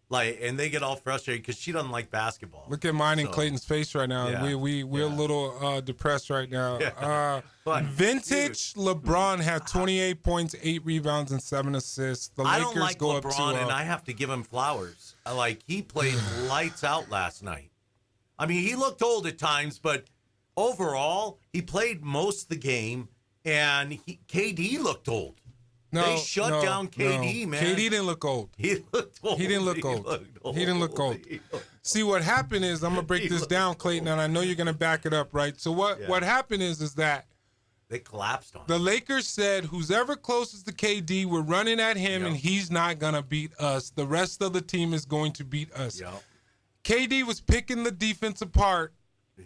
Like, and they get all frustrated because she doesn't like basketball. Look at mine and Clayton's face right now. Yeah, we're a little depressed right now. Yeah. But, vintage LeBron had 28 points, 8 rebounds, and 7 assists. The I Lakers don't like go LeBron, up 2-0. and I have to give him flowers. Like, he played lights out last night. I mean, he looked old at times, but overall, he played most of the game, and KD looked old. No, They shut down KD, man. KD didn't look old. He looked old. He didn't look old. He didn't look old. See, what happened is, I'm going to break this down, Clayton, and I know you're going to back it up, right? So what happened is that they collapsed on the him. Lakers said, who's ever closest to KD, we're running at him, and he's not going to beat us. The rest of the team is going to beat us. Yep. KD was picking the defense apart,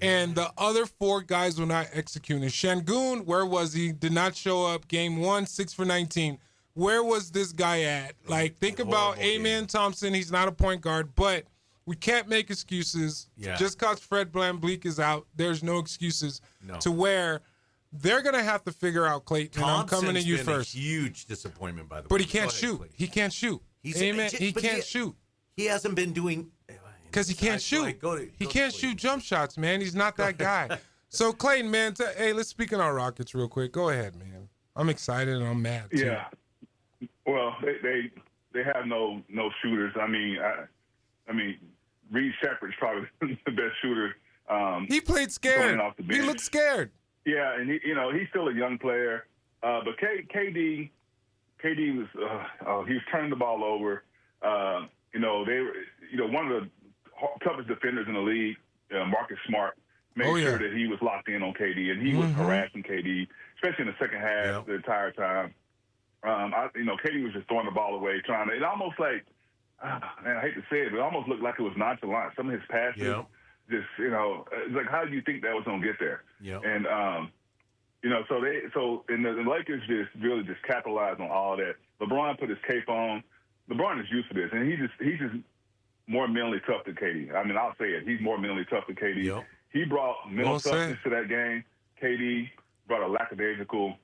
and the other 4 guys were not executing. Şengün, where was he? Did not show up. Game 1, 6 for 19. Where was this guy at? Like, think about Amen Thompson. He's not a point guard, but we can't make excuses. Yeah. Just because Fred VanVleet is out, there's no excuses to where they're going to have to figure out, Clayton, and I'm coming to you been first. A huge disappointment, by the way. But he can't Go ahead, shoot. Clayton. He can't shoot. Amen. He can't shoot. He hasn't been doing... Because he can't shoot. He can't shoot jump shots, man. He's not that guy. So, Clayton, man, hey, let's speak on our Rockets real quick. Go ahead, man. I'm excited and I'm mad, too. Yeah. Well, they have no shooters. I mean, Reed Shepherd's probably the best shooter. He played scared. Off the He bench. looked scared. Yeah, and he's still a young player. But KD was he was turning the ball over. They were one of the toughest defenders in the league. Marcus Smart made sure that he was locked in on KD, and he was harassing KD, especially in the second half the entire time. KD was just throwing the ball away, trying to. It almost like, man, I hate to say it, but it almost looked like it was nonchalant. Some of his passes, just it's like, how do you think that was going to get there? Yeah. And the Lakers just really just capitalized on all that. LeBron put his cape on. LeBron is used to this, and he's just more mentally tough than KD. I mean, I'll say it. He's more mentally tough than KD. Yep. He brought mental toughness to that game. KD brought a lackadaisical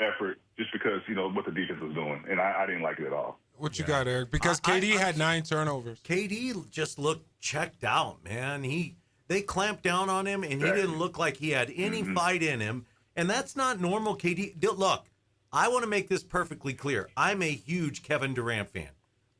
effort just because, what the defense was doing. And I didn't like it at all. What you got, Eric? Because KD had 9 turnovers. KD just looked checked out, man. They clamped down on him, and he didn't look like he had any fight in him. And that's not normal, KD. Look, I want to make this perfectly clear. I'm a huge Kevin Durant fan.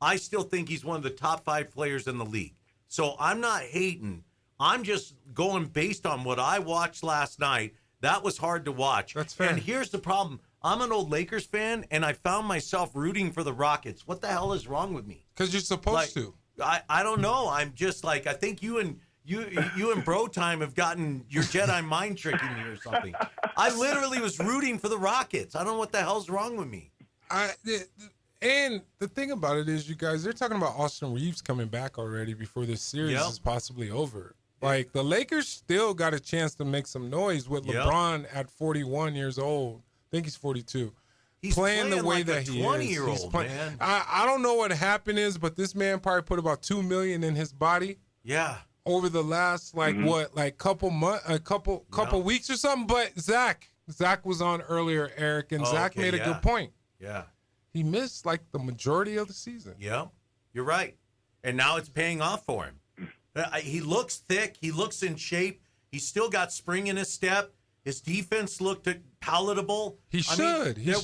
I still think he's one of the top 5 players in the league. So I'm not hating. I'm just going based on what I watched last night. That was hard to watch. That's fair. And here's the problem. I'm an old Lakers fan, and I found myself rooting for the Rockets. What the hell is wrong with me? Because you're supposed to. I don't know. I'm just like, I think you and Bro Time have gotten your Jedi mind tricking me or something. I literally was rooting for the Rockets. I don't know what the hell's wrong with me. And the thing about it is, you guys, they're talking about Austin Reeves coming back already before this series is possibly over. Like, the Lakers still got a chance to make some noise with LeBron at 41 years old. I think he's 42. He's playing the way like that he is. 20-year-old, man. I don't know what happened is, but this man probably put about $2 million in his body. Yeah. Over the last couple weeks or something. But Zach was on earlier, Eric, and Zach made a good point. Yeah. He missed like the majority of the season. Yeah, you're right. And now it's paying off for him. He looks thick. He looks in shape. He's still got spring in his step. His defense looked palatable. There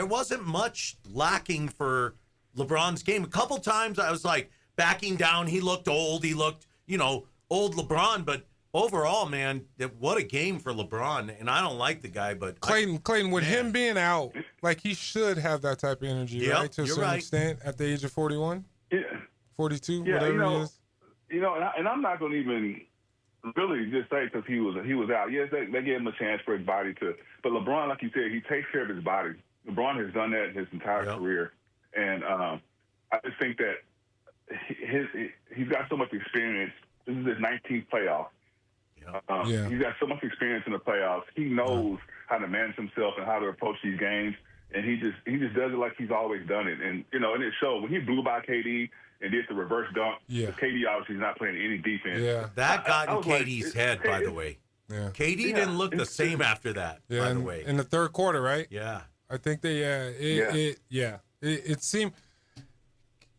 wasn't much lacking for LeBron's game. A couple times I was like backing down. He looked old. He looked, old LeBron. But overall, man, what a game for LeBron. And I don't like the guy, but Clayton, with him being out, like, he should have that type of energy, right? To a certain extent at the age of 41? Yeah. 42, whatever he is. And I'm not going to even really just say because he was out. Yes, they gave him a chance for his body to. But LeBron, like you said, he takes care of his body. LeBron has done that his entire career. And I just think that he's got so much experience. This is his 19th playoff. He's got so much experience in the playoffs. He knows how to manage himself and how to approach these games, and he just does it like he's always done it. And and it showed when he blew by KD and did the reverse dunk. KD obviously is not playing any defense. Yeah, that got in KD's head, by the way. Yeah, KD didn't look the same after that. Yeah, by the way, in the third quarter, right? Yeah, I think it seemed.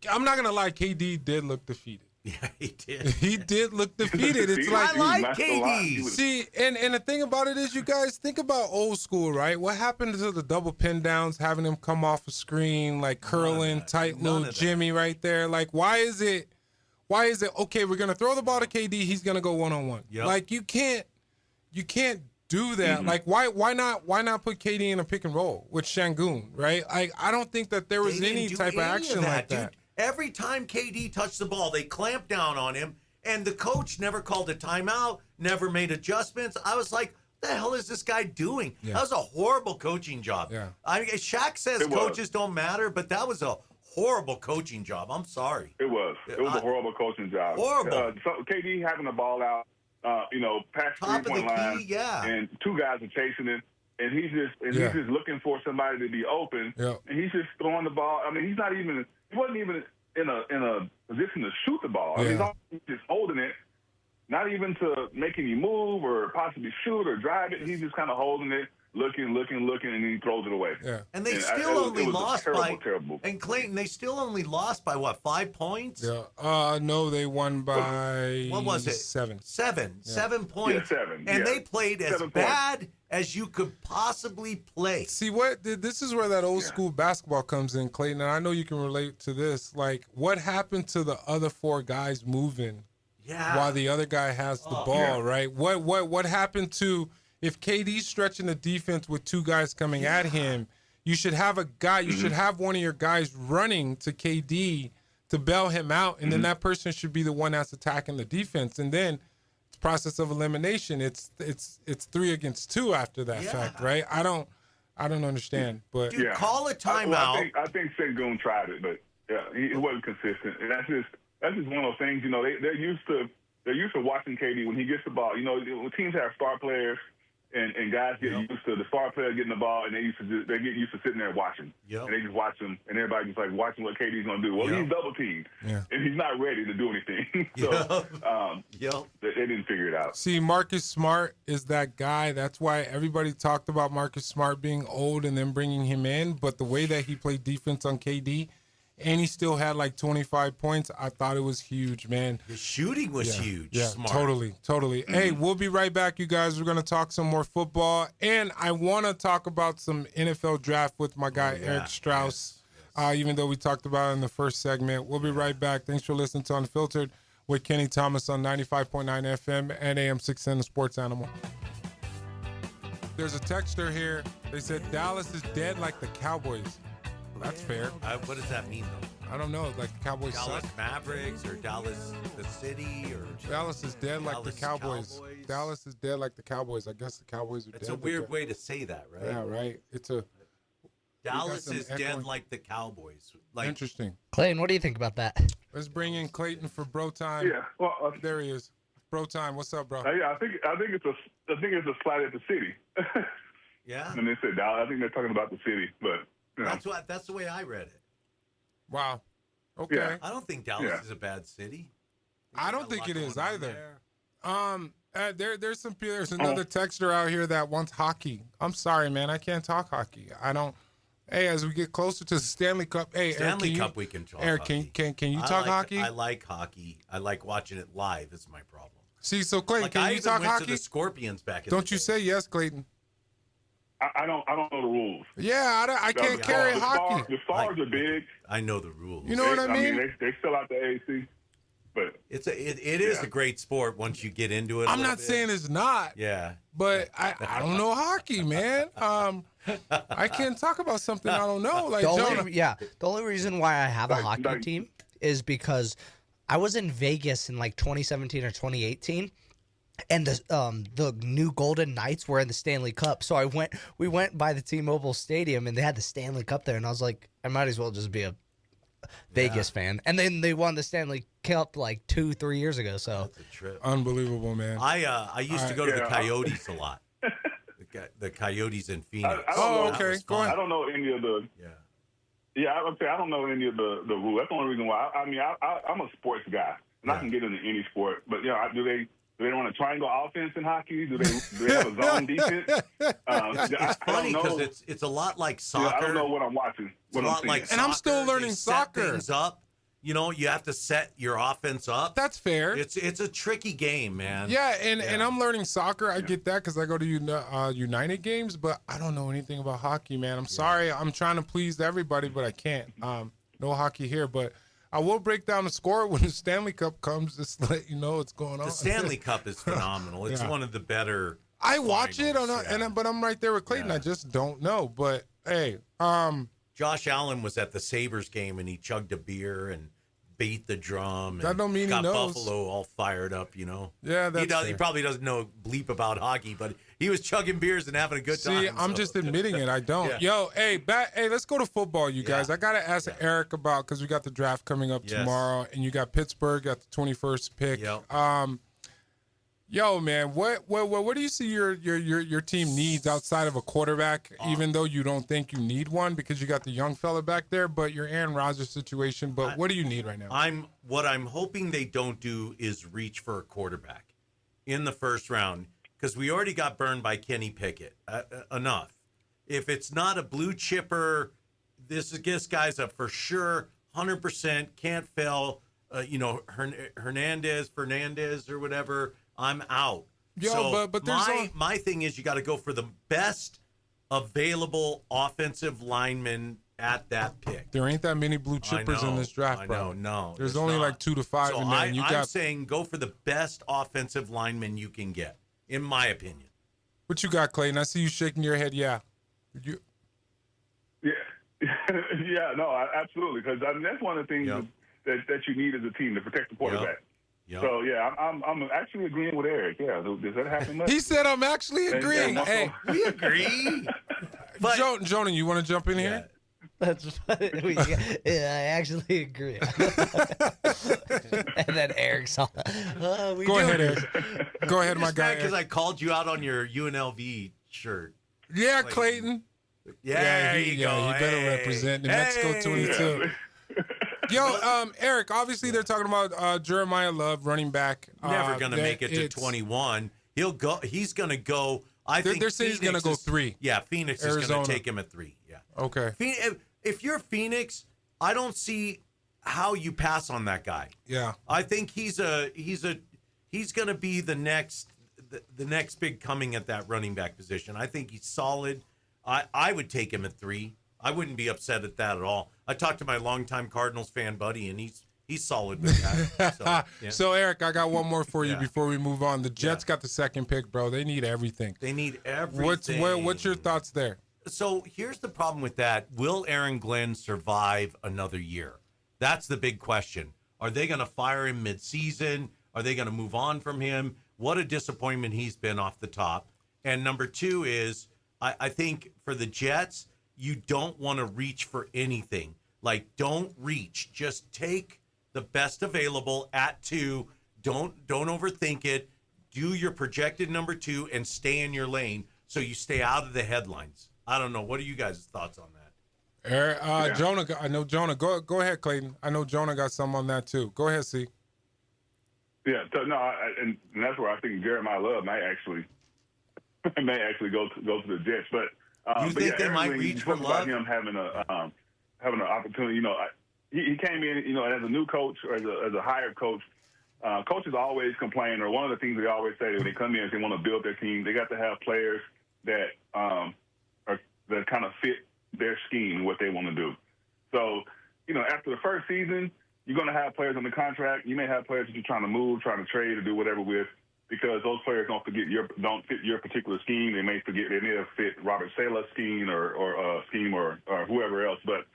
I'm not gonna lie, KD did look defeated. Yeah, he did. He did look defeated. It's like, I like KD. See, and the thing about it is, you guys think about old school, right? What happened to the double pin downs, having him come off a screen, like curling, tight little Jimmy right there? Like, why is it, okay, we're going to throw the ball to KD, he's going to go one-on-one. Like, you can't do that. Like, why not put KD in a pick and roll with Şengün, right? I don't think that there was any type of action like that. Dude. Every time KD touched the ball, they clamped down on him, and the coach never called a timeout, never made adjustments. I was like, what the hell is this guy doing? Yeah. That was a horrible coaching job. Yeah. Shaq says coaches don't matter, but that was a horrible coaching job. I'm sorry. It was. It was a horrible coaching job. Horrible. So KD having the ball out, past Top of the 3-point line, key, yeah. and two guys are chasing it, and he's just looking for somebody to be open, and he's just throwing the ball. I mean, he wasn't even in a position to shoot the ball. I mean, he's just holding it, not even to make any move or possibly shoot or drive it. He's just kind of holding it, looking, and he throws it away. Yeah. And they only lost terrible. And Clayton, they still only lost by what, 5 points? Yeah. No, they won by what was it? 7. 7. Yeah. 7 points. Yeah, 7. And yeah. they played as bad as you could possibly play. See, this is where that old school basketball comes in, Clayton, and I know you can relate to this. Like, what happened to the other 4 guys moving while the other guy has the ball, right? What happened to, if KD's stretching the defense with 2 guys coming at him, you should have a guy, you should have one of your guys running to KD to bail him out, and then that person should be the one that's attacking the defense. And then it's process of elimination. It's 3 against 2 after that fact, right? I don't understand. But Dude, call a timeout. I think Şengün tried it, but he wasn't consistent. And that's just one of those things, they're used to watching KD when he gets the ball. When teams have star players, and guys get used to the star player getting the ball, and they get used to sitting there watching. And they just watch him, and everybody just like watching what KD's going to do. Well, he's double teamed, and he's not ready to do anything. So they didn't figure it out. See, Marcus Smart is that guy. That's why everybody talked about Marcus Smart being old and then bringing him in. But the way that he played defense on KD, and he still had like 25 points. I thought it was huge, man. The shooting was huge. Yeah, Smart. totally. Hey, we'll be right back, you guys. We're going to talk some more football. And I want to talk about some NFL draft with my guy, Eric Strauss, even though we talked about it in the first segment. We'll be right back. Thanks for listening to Unfiltered with Kenny Thomas on 95.9 FM and AM 610 The Sports Animal. There's a texter here. They said Dallas is dead like the Cowboys. That's fair. What does that mean, though? I don't know. Like the Cowboys Dallas suck. Mavericks or Dallas the city or Dallas is dead like the Cowboys. Dallas is dead like the Cowboys. I guess the Cowboys are dead. It's a weird way to say that, right? Yeah, right. Dallas is dead like the Cowboys. Like, interesting. Clayton, what do you think about that? Let's bring in Clayton for bro time. Yeah, well, there he is. Bro time. What's up, bro? I think it's a slight at the city. Yeah. And they said Dallas. I think they're talking about the city, but that's the way I read it. Wow. Okay. Yeah. I don't think Dallas is a bad city. I don't think it is either. There's another texter out here that wants hockey. I'm sorry, man. I can't talk hockey. I don't. Hey, as we get closer to the Stanley Cup, we can talk. Eric, hockey. Can you talk hockey? I like hockey. I like watching it live. It's my problem. See, so Clayton, like, can you talk hockey? To the Scorpions back in Don't you say yes, Clayton? I don't know the rules. Yeah, I can't carry hockey. The stars are big. I know the rules. You know what I mean? They still out the AAC, but it is a great sport once you get into it. I'm not saying it's not. Yeah, but I don't know hockey, man. I can't talk about something I don't know. Like the only reason why I have a hockey team is because I was in Vegas in like 2017 or 2018. And the new Golden Knights were in the Stanley Cup. So we went by the T-Mobile Stadium, and they had the Stanley Cup there. And I was like, I might as well just be a Vegas fan. And then they won the Stanley Cup like 2-3 years ago. So that's a trip. Unbelievable, man. I used to go to the Coyotes a lot. The Coyotes in Phoenix. Okay. Go ahead. I don't know any of the. Yeah, I would say I don't know any of the rules. That's the only reason why. I'm a sports guy, and I can get into any sport. But do they run a triangle offense in hockey? Do they have a zone defense? It's funny because it's a lot like soccer. Yeah, I don't know what I'm watching. It's a lot like soccer. And I'm still learning soccer. Set things up. You have to set your offense up. That's fair. It's a tricky game, man. Yeah, and I'm learning soccer. I get that because I go to United games, but I don't know anything about hockey, man. I'm sorry. I'm trying to please everybody, but I can't. No hockey here, but I will break down the score when the Stanley Cup comes, just to let you know what's going on. The Stanley Cup is phenomenal. It's one of the better I watch it, finals, but I'm right there with Clayton. Yeah. I just don't know. But hey, Josh Allen was at the Sabres game and he chugged a beer and beat the drum. And that don't mean he got knows. Buffalo all fired up, you know. Yeah, that's he probably doesn't know bleep about hockey, but he was chugging beers and having a good time. See, I'm just admitting it. I don't. Yeah. Yo, hey, let's go to football, you guys. I gotta ask Eric about because we got the draft coming up tomorrow, and you got Pittsburgh at the 21st pick. Yep. Yo, man, what do you see your team needs outside of a quarterback? Even though you don't think you need one because you got the young fella back there, but your Aaron Rodgers situation. But what do you need right now? What I'm hoping they don't do is reach for a quarterback in the first round because we already got burned by Kenny Pickett. Enough. If it's not a blue chipper, this guy's a for sure 100% can't fail. Fernandez or whatever. I'm out. Yo, so but there's my thing is you got to go for the best available offensive lineman at that pick. There ain't that many blue chippers in this draft, bro. No. There's only like 2 to 5 so in there. I'm saying go for the best offensive lineman you can get, in my opinion. What you got, Clayton? I see you shaking your head. Yeah. Yeah. Yeah, no, absolutely. Because that's one of the things that you need as a team to protect the quarterback. Yep. So, yeah, I'm actually agreeing with Eric. Yeah, does that happen much? He said I'm actually agreeing. Hey, we agree. But Jonah, you want to jump in here? That's funny. I actually agree. And then Eric's all, Go ahead, Eric. Go ahead, my guy. Because I called you out on your UNLV shirt. Yeah, Clayton. Yeah, there you go. He better represent New Mexico 22. Yo, Eric, obviously they're talking about Jeremiah Love, running back. Never going to make it to 21. He's going to go. I think they're saying he's going to go 3. Yeah, Phoenix is going to take him at 3. Yeah. Okay. If you're Phoenix, I don't see how you pass on that guy. Yeah. I think he's going to be the next big coming at that running back position. I think he's solid. I would take him at 3. I wouldn't be upset at that at all. I talked to my longtime Cardinals fan buddy, and he's solid with that. So, Eric, I got one more for you before we move on. The Jets got the second pick, bro. They need everything. They need everything. What's your thoughts there? So here's the problem with that. Will Aaron Glenn survive another year? That's the big question. Are they going to fire him mid-season? Are they going to move on from him? What a disappointment he's been off the top. And number 2 is I think for the Jets, you don't want to reach for anything. Like, don't reach. Just take the best available at 2. Don't overthink it. Do your projected number 2 and stay in your lane so you stay out of the headlines. I don't know. What are you guys' thoughts on that? Eric, Jonah, I know Jonah. Go ahead, Clayton. I know Jonah got some on that too. Go ahead, C. Yeah, so no, and that's where I think Jeremiah Love might actually go to the Jets. But you think they might reach for Love? About him having an opportunity. You know, he came in. You know, as a new coach or as a hired coach. Coaches always complain, or one of the things they always say when they come in is they want to build their team. They got to have players that that kind of fit their scheme and what they want to do. So, you know, after the first season, you're going to have players on the contract. You may have players that you're trying to move, trying to trade, or do whatever with, because those players don't fit your particular scheme. They may have fit Robert Saleh's scheme or whoever else. But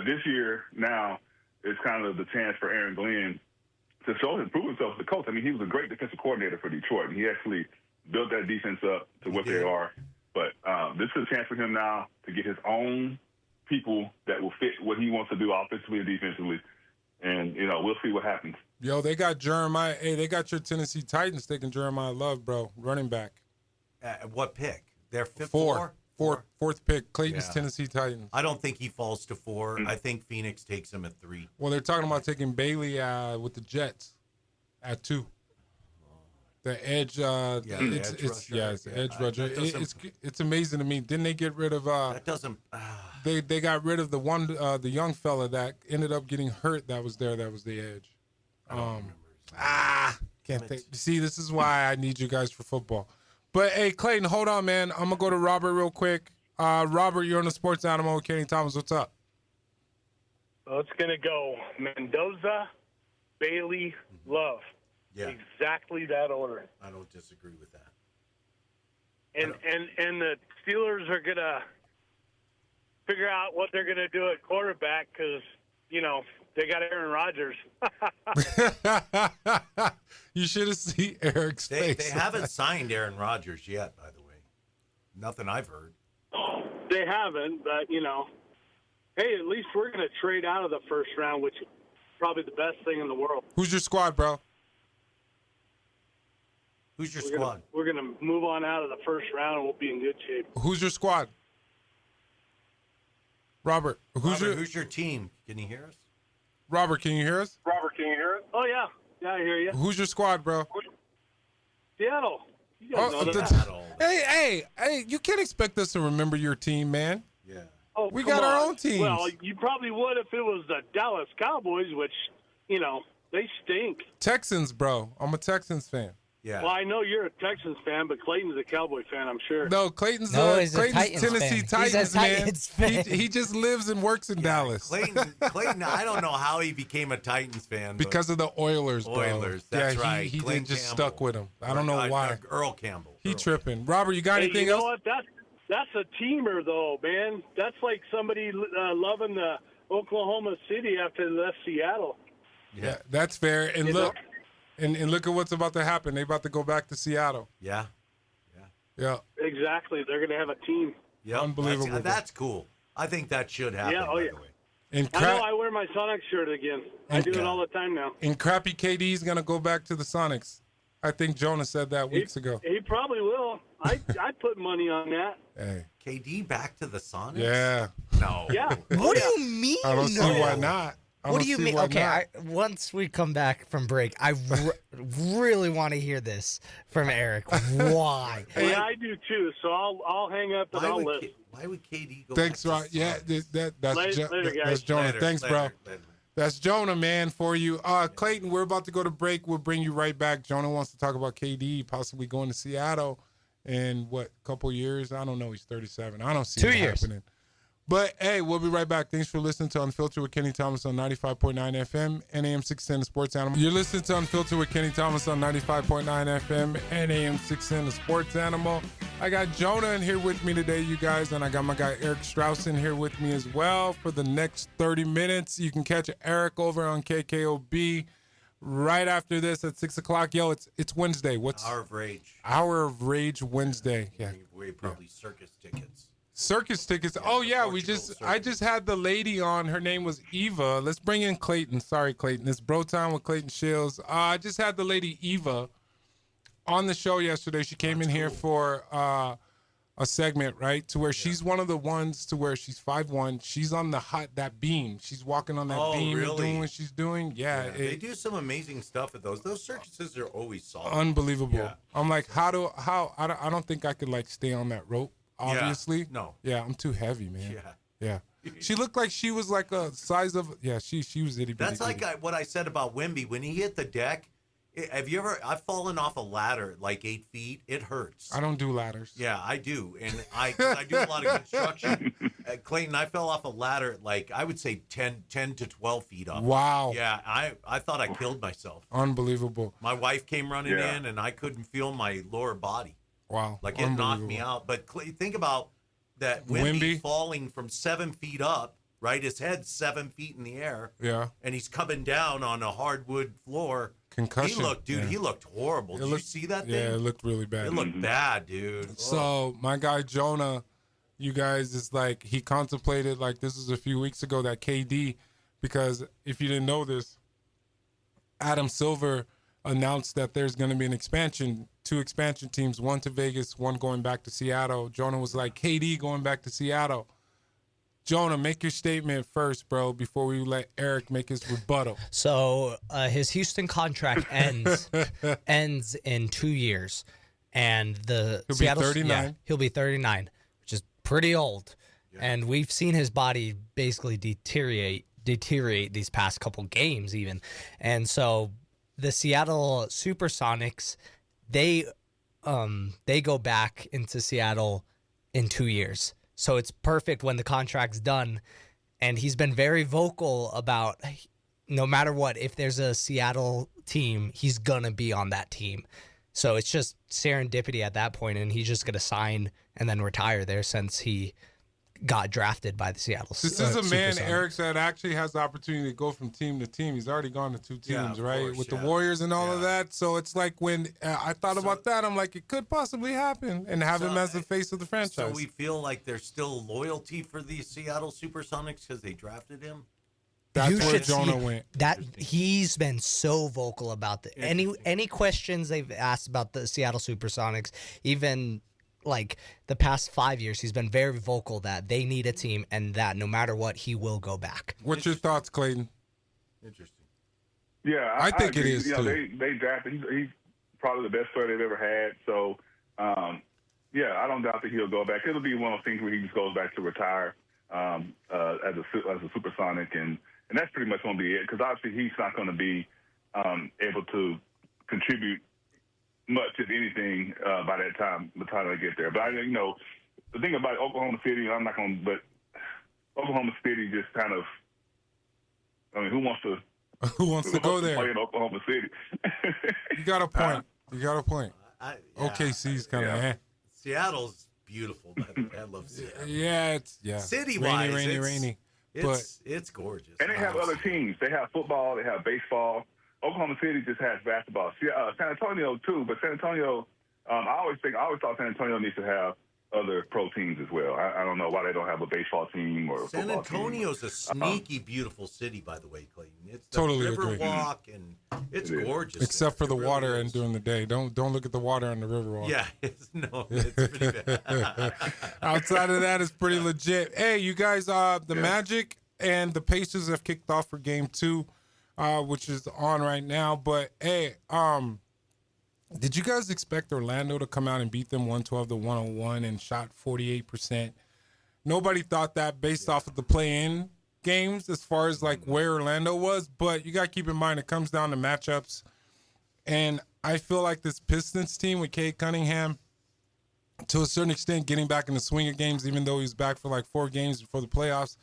this year now is kind of the chance for Aaron Glenn to prove himself as a coach. I mean, he was a great defensive coordinator for Detroit, and he actually built that defense up to what they are. But this is a chance for him now to get his own people that will fit what he wants to do offensively and defensively. And, you know, we'll see what happens. Yo, they got Jeremiah. Hey, they got your Tennessee Titans taking Jeremiah Love, bro, running back. What pick? They're fourth pick, Clayton's Tennessee Titans. I don't think he falls to 4. I think Phoenix takes him at 3. Well, they're talking about taking Bailey with the Jets at 2. The edge, it's edge rusher. It's amazing to me. Didn't they get rid of? That doesn't. They got rid of the young fella that ended up getting hurt. That was there. That was the edge. Can't think. See, this is why I need you guys for football. But hey, Clayton, hold on, man. I'm gonna go to Robert real quick. Robert, you're on the Sports Animal with Kenny Thomas. What's up? Well, it's gonna go Mendoza, Bailey, Love. Yeah. Exactly that order. I don't disagree with that. And the Steelers are going to figure out what they're going to do at quarterback because, they got Aaron Rodgers. You should have seen Eric's face. They haven't signed Aaron Rodgers yet, by the way. Nothing I've heard. They haven't, but, hey, at least we're going to trade out of the first round, which is probably the best thing in the world. Who's your squad, bro? Who's your squad? We're going to move on out of the first round, and we'll be in good shape. Who's your squad? Robert, who's your team? Can you hear us? Robert, can you hear us? Oh, yeah. Yeah, I hear you. Who's your squad, bro? Seattle. You guys know that. Seattle. Hey, you can't expect us to remember your team, man. Yeah. Oh, We come got our on. own teams. Well, you probably would if it was the Dallas Cowboys, which, they stink. Texans, bro. I'm a Texans fan. Yeah. Well, I know you're a Texans fan, but Clayton's a Cowboy fan, I'm sure. No, Clayton's he's a Titans Tennessee fan. He's a Titans, man. Titans fan. He just lives and works in Dallas. Clayton, I don't know how he became a Titans fan. But Because of the Oilers, bro. Oilers, that's yeah, right. He Glenn just Campbell. stuck with him. I don't know why. Earl Campbell. He tripping. Robert, you got Hey, anything you know else? what? That's a teamer, though, man. That's like somebody loving the Oklahoma City after they left Seattle. Yeah, that's fair. And You look, and look at what's about to happen. They about to go back to Seattle. Yeah. Yeah. Exactly. They're going to have a team. Yep. Unbelievable. That's cool. I think that should happen, Yeah, oh, by yeah. the way. And I know I wear my Sonics shirt again. I do it all the time now. And crappy KD's gonna go back to the Sonics. I think Jonah said that weeks ago. He probably will. I'd put money on that. Hey. KD back to the Sonics? Yeah. No. Yeah. What do you mean? I don't see no? why not. What do you mean? Okay, once we come back from break, I really want to hear this from Eric. Why? Yeah, I do too. So I'll hang up and I'll listen. Why would KD go Thanks, back Rod. to Yeah, that's Later, guys. that's Jonah. Later, Thanks, bro. later. That's Jonah, man, for you. Clayton, we're about to go to break. We'll bring you right back. Jonah wants to talk about KD possibly going to Seattle in couple years? I don't know. He's 37. I don't see 2 it years. happening. But, hey, we'll be right back. Thanks for listening to Unfiltered with Kenny Thomas on 95.9 FM and AM 610 The Sports Animal. You're listening to Unfiltered with Kenny Thomas on 95.9 FM and AM 610 The Sports Animal. I got Jonah in here with me today, you guys, and I got my guy Eric Strauss in here with me as well for the next 30 minutes. You can catch Eric over on KKOB right after this at 6 o'clock. Yo, it's Wednesday. What's Hour of Rage. Hour of Rage Wednesday? Yeah. We probably circus tickets. Circus tickets. Oh yeah, I just had the lady on. Her name was Eva. Let's bring in Clayton. Sorry, Clayton. It's Bro Time with Clayton Sheilds. I just had the lady Eva on the show yesterday. She came in here for a segment, right? To where she's one of the ones to where she's 5'1". She's on that beam. She's walking on that beam and doing what she's doing. Yeah, they do some amazing stuff at those. Those circuses are always solid. Unbelievable. Yeah. I'm like, I don't think I could like stay on that rope. Obviously. Yeah. No. Yeah, I'm too heavy, man. Yeah. Yeah. She looked like she was like a size of she was itty bitty. That's like what I said about Wimby. When he hit the deck, I've fallen off a ladder like 8 feet. It hurts. I don't do ladders. Yeah, I do. And I do a lot of construction. Clayton, I fell off a ladder like I would say 10 to 12 feet up. Wow. Yeah, I thought I killed myself. Unbelievable. My wife came running in and I couldn't feel my lower body. Wow. Like it knocked me out. But think about that Wimby falling from 7 feet up, right? His head's 7 feet in the air. Yeah. And he's coming down on a hardwood floor. Concussion. He looked horrible. Did you see that thing? Yeah, it looked really bad. It looked bad, dude. So my guy Jonah, you guys, is like he contemplated, like this was a few weeks ago, that KD, because if you didn't know this, Adam Silver announced that there's going to be an two expansion teams, one to Vegas, one going back to Seattle. Jonah was like, KD going back to Seattle. Jonah, make your statement first, bro, before we let Eric make his rebuttal. So his Houston contract ends in 2 years, and He'll be 39. Yeah, he'll be 39, which is pretty old. Yeah. And we've seen his body basically deteriorate these past couple games, even. And so the Seattle Supersonics, they go back into Seattle in 2 years. So it's perfect when the contract's done. And he's been very vocal about no matter what, if there's a Seattle team, he's going to be on that team. So it's just serendipity at that point, and he's just going to sign and then retire there since he got drafted by the Seattle. This is a man, Supersonics. Eric said, actually has the opportunity to go from team to team. He's already gone to 2 teams, right? With the Warriors and all of that. So it's like when I thought about that, I'm like, it could possibly happen and have him as the face of the franchise. So we feel like there's still loyalty for the Seattle Supersonics because they drafted him? That's You where should Jonah see went. That he's been so vocal about any questions they've asked about the Seattle Supersonics, even like the past 5 years, he's been very vocal that they need a team and that no matter what, he will go back. What's your thoughts, Clayton? Interesting. Yeah, I think agree. it is, too. They drafted. He's probably the best player they've ever had. So, yeah, I don't doubt that he'll go back. It'll be one of those things where he just goes back to retire as a Supersonic, and that's pretty much going to be it. Because obviously he's not going to be able to contribute much, if anything, by the time they get there. But the thing about Oklahoma City, but Oklahoma City just kind of, who wants to go there? Play in Oklahoma City. You got a point. OKC's kind of Seattle's beautiful, by the way. I love Seattle. Yeah, City-wise, rainy. It's gorgeous. And they have other teams. They have football. They have baseball. Oklahoma City just has basketball. San Antonio too, but San Antonio, I always thought San Antonio needs to have other pro teams as well. I don't know why they don't have a baseball team or a San football team. Antonio's a sneaky, beautiful city, by the way, Clayton. It's the Totally river agree. walk, and it's gorgeous. Except for the really water is. and during the day. Don't look at the water on the river walk. Yeah, it's pretty bad. Outside of that, it's pretty legit. Hey, you guys, the Magic and the Pacers have kicked off for Game 2. Which is on right now. But, hey, did you guys expect Orlando to come out and beat them 112-101 and shot 48%? Nobody thought that based off of the play-in games as far as, like, where Orlando was. But you got to keep in mind it comes down to matchups. And I feel like this Pistons team with Cade Cunningham, to a certain extent, getting back in the swing of games, even though he was back for, like, 4 games before the playoffs,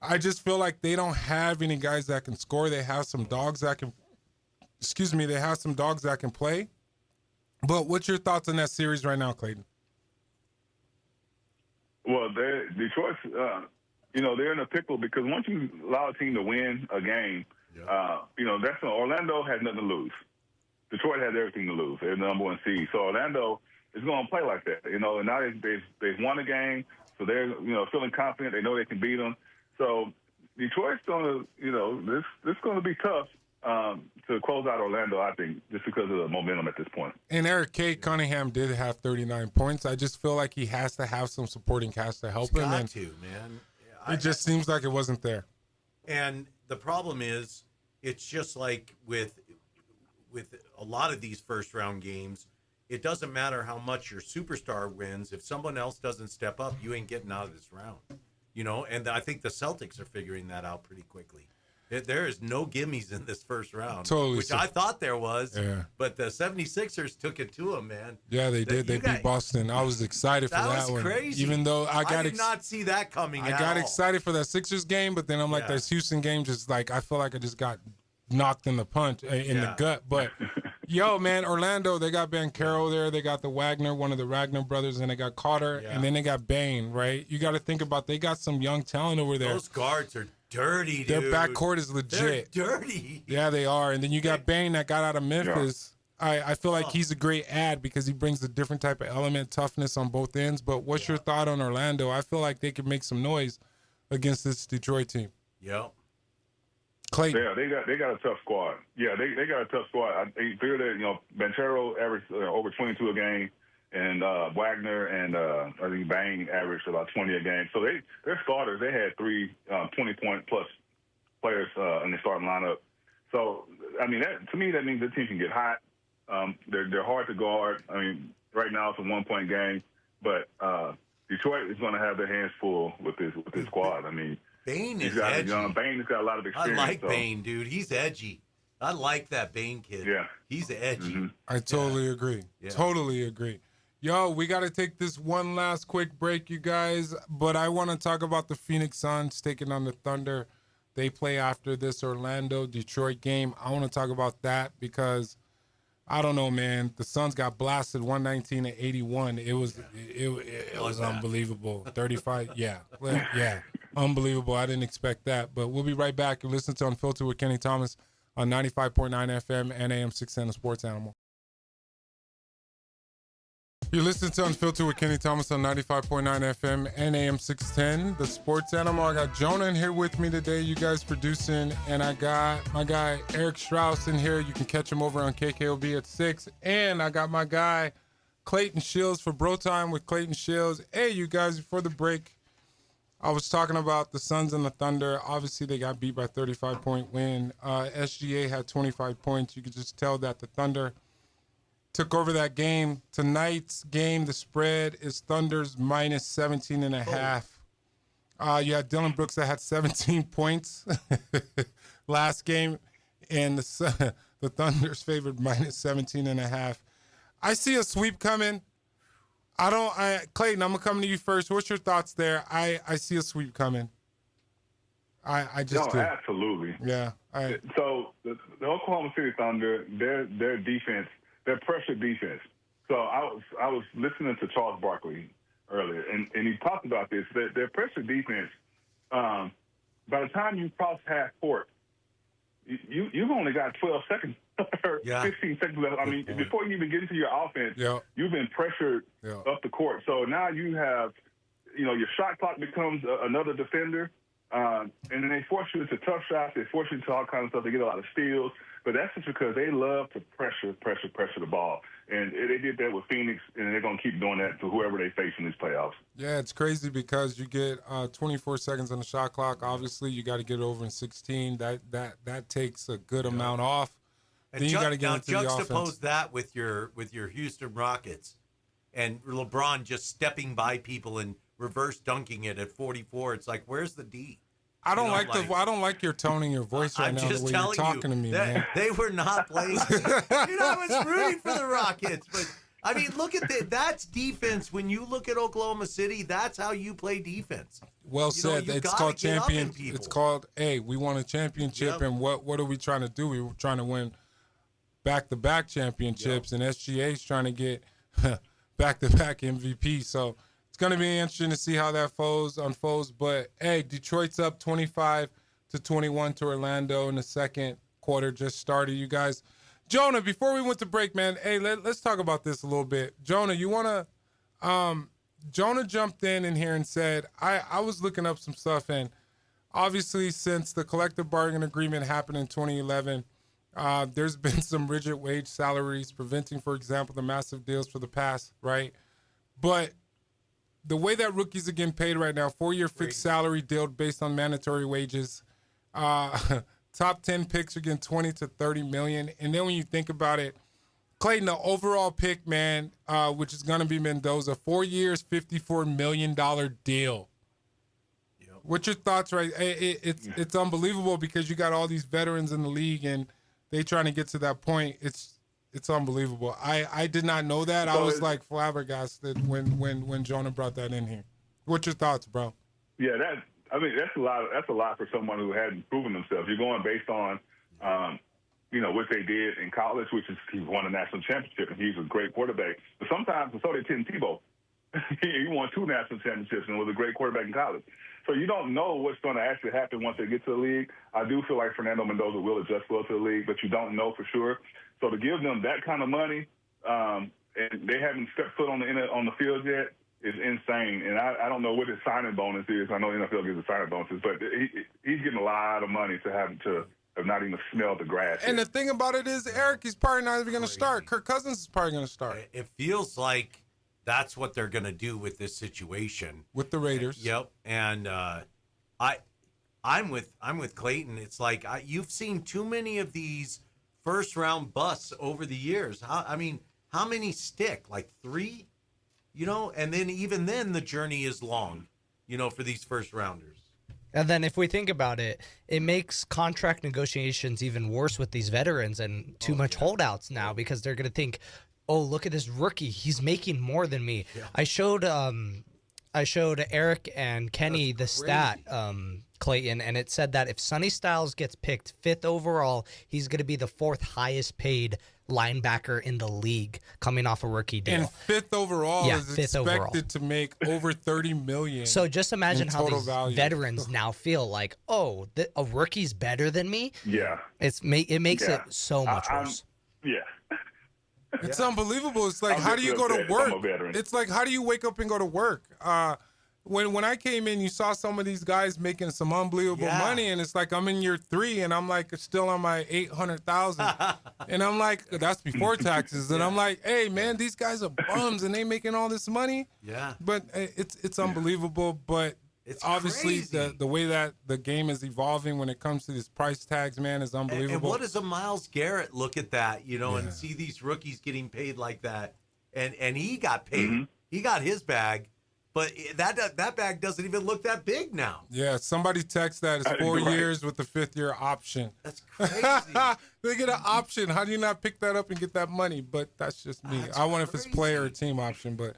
I just feel like they don't have any guys that can score. They have some dogs that can, they have some dogs that can play. But what's your thoughts on that series right now, Clayton? Well, Detroit's, they're in a pickle because once you allow a team to win a game, Orlando has nothing to lose. Detroit has everything to lose. They're the number 1 seed. So Orlando is going to play like that, and now they've won a game, so they're, feeling confident. They know they can beat them. So Detroit's going to, this is going to be tough to close out Orlando, I think, just because of the momentum at this point. And Eric Cade Cunningham did have 39 points. I just feel like he has to have some supporting cast to help him. Got to, man. It just seems like it wasn't there. And the problem is, it's just like with a lot of these first-round games, it doesn't matter how much your superstar wins. If someone else doesn't step up, you ain't getting out of this round. And I think the Celtics are figuring that out pretty quickly. There is no gimmies in this first round, which I thought there was. Yeah. But the 76ers took it to them, man. Yeah, they did. They beat Boston. I was excited for that one. That was crazy. Even though I did not see that coming I got excited for that Sixers game, but then I'm like, this Houston game just like, I feel like I just got knocked in the the gut. But, yo, man, Orlando, they got Vaquera there. They got one of the Wagner brothers, and they got Carter, and then they got Bane, right? You got to think about they got some young talent over there. Those guards are dirty, dude. Their backcourt is legit. They're dirty. Yeah, they are. And then you got Bane that got out of Memphis. Yeah. I feel like he's a great add because he brings a different type of element, toughness on both ends. But what's your thought on Orlando? I feel like they could make some noise against this Detroit team. Yep. Clayton. Yeah, they got a tough squad. Yeah, they got a tough squad. I figured that, Banchero averaged over 22 a game, and Wagner and I think Bang averaged about 20 a game. So their starters, they had 3 20-point plus players in the starting lineup. So, I mean, to me, that means the team can get hot. They're hard to guard. I mean, right now it's a 1-point game, but Detroit is going to have their hands full with this squad. I mean, Bane is edgy. Bane has got a lot of experience. I like Bane, dude. He's edgy. I like that Bane kid. Yeah. He's edgy. Mm-hmm. I totally agree. Yeah. Totally agree. Yo, we got to take this one last quick break, you guys. But I want to talk about the Phoenix Suns taking on the Thunder. They play after this Orlando-Detroit game. I want to talk about that because I don't know, man. The Suns got blasted 119-81. It was unbelievable. 35, yeah. Yeah, unbelievable. I didn't expect that. But we'll be right back. You're listening to Unfiltered with Kenny Thomas on 95.9 FM and AM 610, the Sports Animal. You're listening to Unfiltered with Kenny Thomas on 95.9 FM and AM 610, the Sports Animal. I got Jonah in here with me today, you guys producing, and I got my guy Eric Strauss in here. You can catch him over on KKOB at 6. And I got my guy Clayton Sheilds for Bro Time with Clayton Sheilds. Hey, you guys, before the break, I was talking about the Suns and the Thunder. Obviously, they got beat by 35-point win. SGA had 25 points. You could just tell that the Thunder took over that game. Tonight's game, the spread is Thunder's minus 17.5. You had Dylan Brooks that had 17 points last game, and the Thunder's favored minus 17.5. I see a sweep coming. Clayton, I'm gonna come to you first. What's your thoughts there? I see a sweep coming. I just do. Absolutely. Yeah. All right. So the Oklahoma City Thunder, their defense. Their pressure defense. So I was listening to Charles Barkley earlier, and he talked about this. Their pressure defense, by the time you cross half court, you've only got 12 seconds or 15 seconds left. I mean, before you even get into your offense, you've been pressured up the court. So now you have, your shot clock becomes another defender, and then they force you into tough shots. They force you into all kinds of stuff. They get a lot of steals. But that's just because they love to pressure the ball. And they did that with Phoenix, and they're going to keep doing that to whoever they face in these playoffs. Yeah, it's crazy because you get 24 seconds on the shot clock. Obviously, you got to get it over in 16. That takes a good amount off. And then you got to get into the offense. Juxtapose that with your Houston Rockets and LeBron just stepping by people and reverse dunking it at 44. It's like, where's the D? I don't I don't like your tone in your voice right now, the way you're talking to me, man. They were not playing. I was rooting for the Rockets, but I mean, look at that's defense. When you look at Oklahoma City, that's how you play defense. Well said. It's called champion. It's called, hey, we won a championship, and what are we trying to do? We were trying to win back-to-back championships, and SGA's trying to get back-to-back MVP. So it's going to be interesting to see how that unfolds. But, hey, Detroit's up 25-21 to Orlando in the second quarter just started, you guys. Jonah, before we went to break, man, hey, let's talk about this a little bit. Jonah, you want to Jonah jumped in here and said, I was looking up some stuff, and obviously since the collective bargaining agreement happened in 2011, there's been some rigid wage salaries preventing, for example, the massive deals for the past, right? But the way that rookies are getting paid right now, 4-year fixed salary deal based on mandatory wages. Top 10 picks are getting 20 to 30 million. And then when you think about it, Clayton, the overall pick, man, which is going to be Mendoza, 4 years, $54 million deal. Yep. What's your thoughts, right? It's unbelievable because you got all these veterans in the league and they trying to get to that point. It's unbelievable. I did not know that. I was like flabbergasted when Jonah brought that in here. What's your thoughts, bro? Yeah, that's a lot. That's a lot for someone who hadn't proven themselves. You're going based on, what they did in college, which is he won a national championship and he's a great quarterback. But sometimes, so did Tim Tebow. He won 2 national championships and was a great quarterback in college. So you don't know what's going to actually happen once they get to the league. I do feel like Fernando Mendoza will adjust well to the league, but you don't know for sure. So to give them that kind of money, and they haven't stepped foot on the field yet, is insane. And I don't know what his signing bonus is. I know NFL gives a signing bonuses, but he's getting a lot of money to have not even smelled the grass And yet. the thing about it is, Eric, he's probably not even going to start. Kirk Cousins is probably going to start. It feels like that's what they're going to do with this situation with the Raiders. Yep, and I'm with Clayton. It's like you've seen too many of these first round busts over the years. How many stick? Like 3, and then even then the journey is long, for these first rounders. And then if we think about it, it makes contract negotiations even worse with these veterans and too much holdouts now because they're going to think, oh, look at this rookie. He's making more than me. Yeah. I showed Eric and Kenny the stat, Clayton, and it said that if Sonny Styles gets picked 5th overall, he's going to be the 4th highest paid linebacker in the league coming off a rookie deal. And fifth overall Yeah, is fifth expected overall. to make over $30 million. So just imagine in how total these value. veterans now feel like, oh, a rookie's better than me. Yeah. It makes Yeah. it so much worse. Yeah. It's unbelievable. It's like, I'm how do you go to upset if I'm a work? veteran. It's like, how do you wake up and go to work? When I came in, you saw some of these guys making some unbelievable money, and it's like I'm in year 3, and I'm like still on my 800,000, and I'm like, that's before taxes, and I'm like, hey man, these guys are bums, and they making all this money. Yeah. But it's unbelievable. But It's obviously crazy. the way that the game is evolving when it comes to these price tags, man, is unbelievable. And what does a Myles Garrett look at that, you know, Yeah. and see these rookies getting paid like that, and he got paid, Mm-hmm. he got his bag, but that bag doesn't even look that big now. Yeah, somebody text that it's 4 Right. years with the 5th-year option. That's crazy. They get an option. How do you not pick that up and get that money? But that's just me. That's I wonder if it's player or crazy. team option. But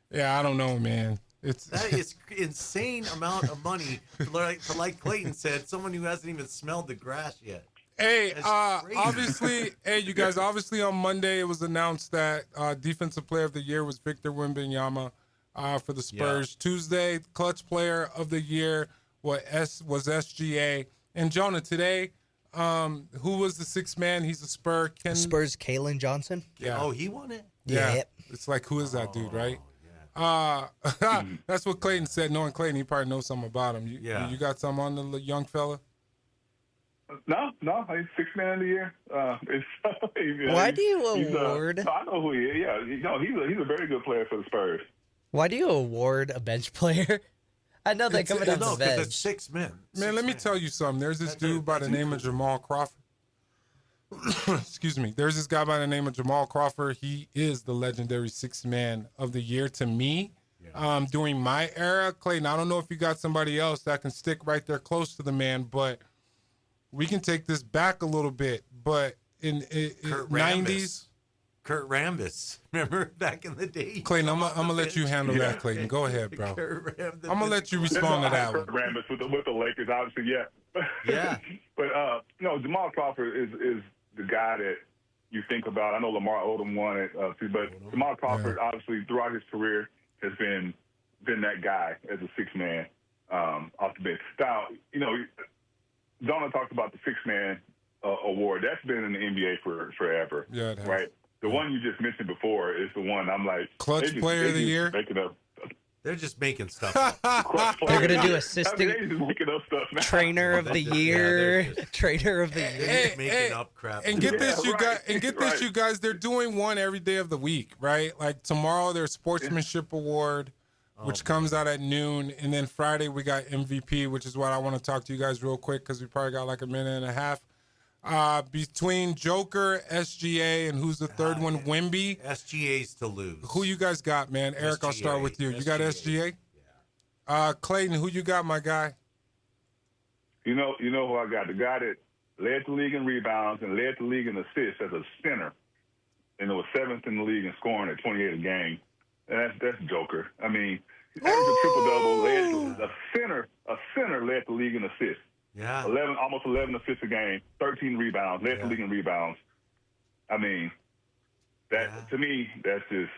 yeah, I don't know, man. It's That is insane amount of money for like Clayton said, someone who hasn't even smelled the grass yet. Hey, That's crazy. obviously, you guys, obviously on Monday it was announced that Defensive Player of the Year was Victor Wembanyama for the Spurs. Yeah. Tuesday, Clutch Player of the Year was SGA. And Jonah, today, who was the sixth man? He's a Spur. Spurs, Kalen Johnson. Yeah. Oh, he won it? Yeah. Yep. It's like, who is that dude, right? Yeah. That's what Clayton said. Knowing Clayton, he probably knows something about him. Yeah. You got something on the young fella? No, he's sixth man of the year. Why do you he's, award? I know who he is. Yeah, he's a very good player for the Spurs. Why do you award a bench player? I know they're coming off No, the because bench. it's 6 men. Man, let me tell you something. There's this dude by the name of Jamal Crawford. Excuse me. There's this guy by the name of Jamal Crawford. He is the legendary sixth man of the year to me. During my era, Clayton, I don't know if you got somebody else that can stick right there close to the man, but we can take this back a little bit. But in Kurt 90s, Kurt Rambis. Remember back in the day? Clayton, I'm gonna let you handle that, Clayton. Go ahead, bro. Kurt Rambis. I'm gonna let you respond to that Kurt one. Rambis with the Lakers, obviously, yeah. Yeah. But no, Jamal Crawford is the guy that you think about. I know Lamar Odom won it too, but Jamal Crawford, obviously, throughout his career, has been that guy as a six man off the bench. Now, Jonah talked about the six man award. That's been in the NBA for forever. Yeah, it has. Right. The one you just mentioned before is the one I'm like Clutch Player of the Year? Making up. They're just making stuff up. They're gonna do I mean, assistant they just making up stuff now. trainer of the year. Trainer of the year. They're just making up crap. And get this, you right. guys. And get this, Right. you guys. They're doing one every day of the week, right? Like tomorrow, there's Sportsmanship Award, which comes out at noon, and then Friday we got MVP, which is what I want to talk to you guys real quick because we probably got like a minute and a half. Between Joker, SGA, and who's the third one? Wemby. SGA's to lose. Who you guys got, man? Eric, I'll start with you. You got SGA? Clayton, who you got, my guy? You know who I got? The guy that led the league in rebounds and led the league in assists as a center, and it was seventh in the league in scoring at 28 a game. And that's Joker. I mean, he averaged a triple double. A center led the league in assists. Yeah. Almost 11 assists a game, 13 rebounds, led the league in rebounds. I mean, to me, that's just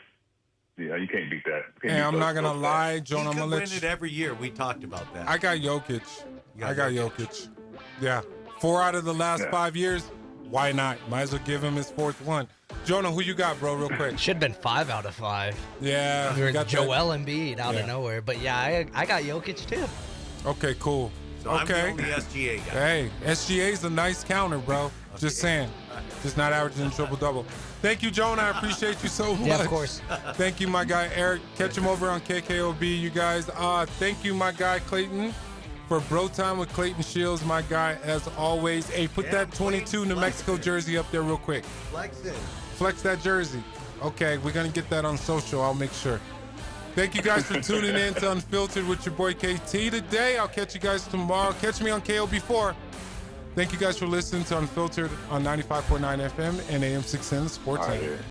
you can't beat that. Hey, I'm not gonna lie, Jonah. I'm He gonna could let win you. it every year. We talked about that. I got Jokic. I got Jokic. Yeah. 4 out of the last 5 years. Why not? Might as well give him his fourth one. Jonah, who you got, bro, real quick? Should have been 5 out of 5. Yeah. We were got Joel Embiid out Yeah. of nowhere. But yeah, I got Jokic too. that. Okay, cool. So I'm the Okay. only SGA guy. Hey, SGA's a nice counter, bro. Just saying. Just not averaging a triple-double. Thank you, Jonah. I appreciate you so much. Yeah, of course. Thank you, my guy, Eric. Catch him over on KKOB, you guys. Thank you, my guy, Clayton, for Bro Time with Clayton Sheilds, my guy, as always. Hey, put that 22 New Mexico jersey up there real quick. Flex it. Flex that jersey. Okay, we're going to get that on social. I'll make sure. Thank you guys for tuning in to Unfiltered with your boy KT today. I'll catch you guys tomorrow. Catch me on KOB4. Thank you guys for listening to Unfiltered on 95.9 FM and AM 610 Sports. All right.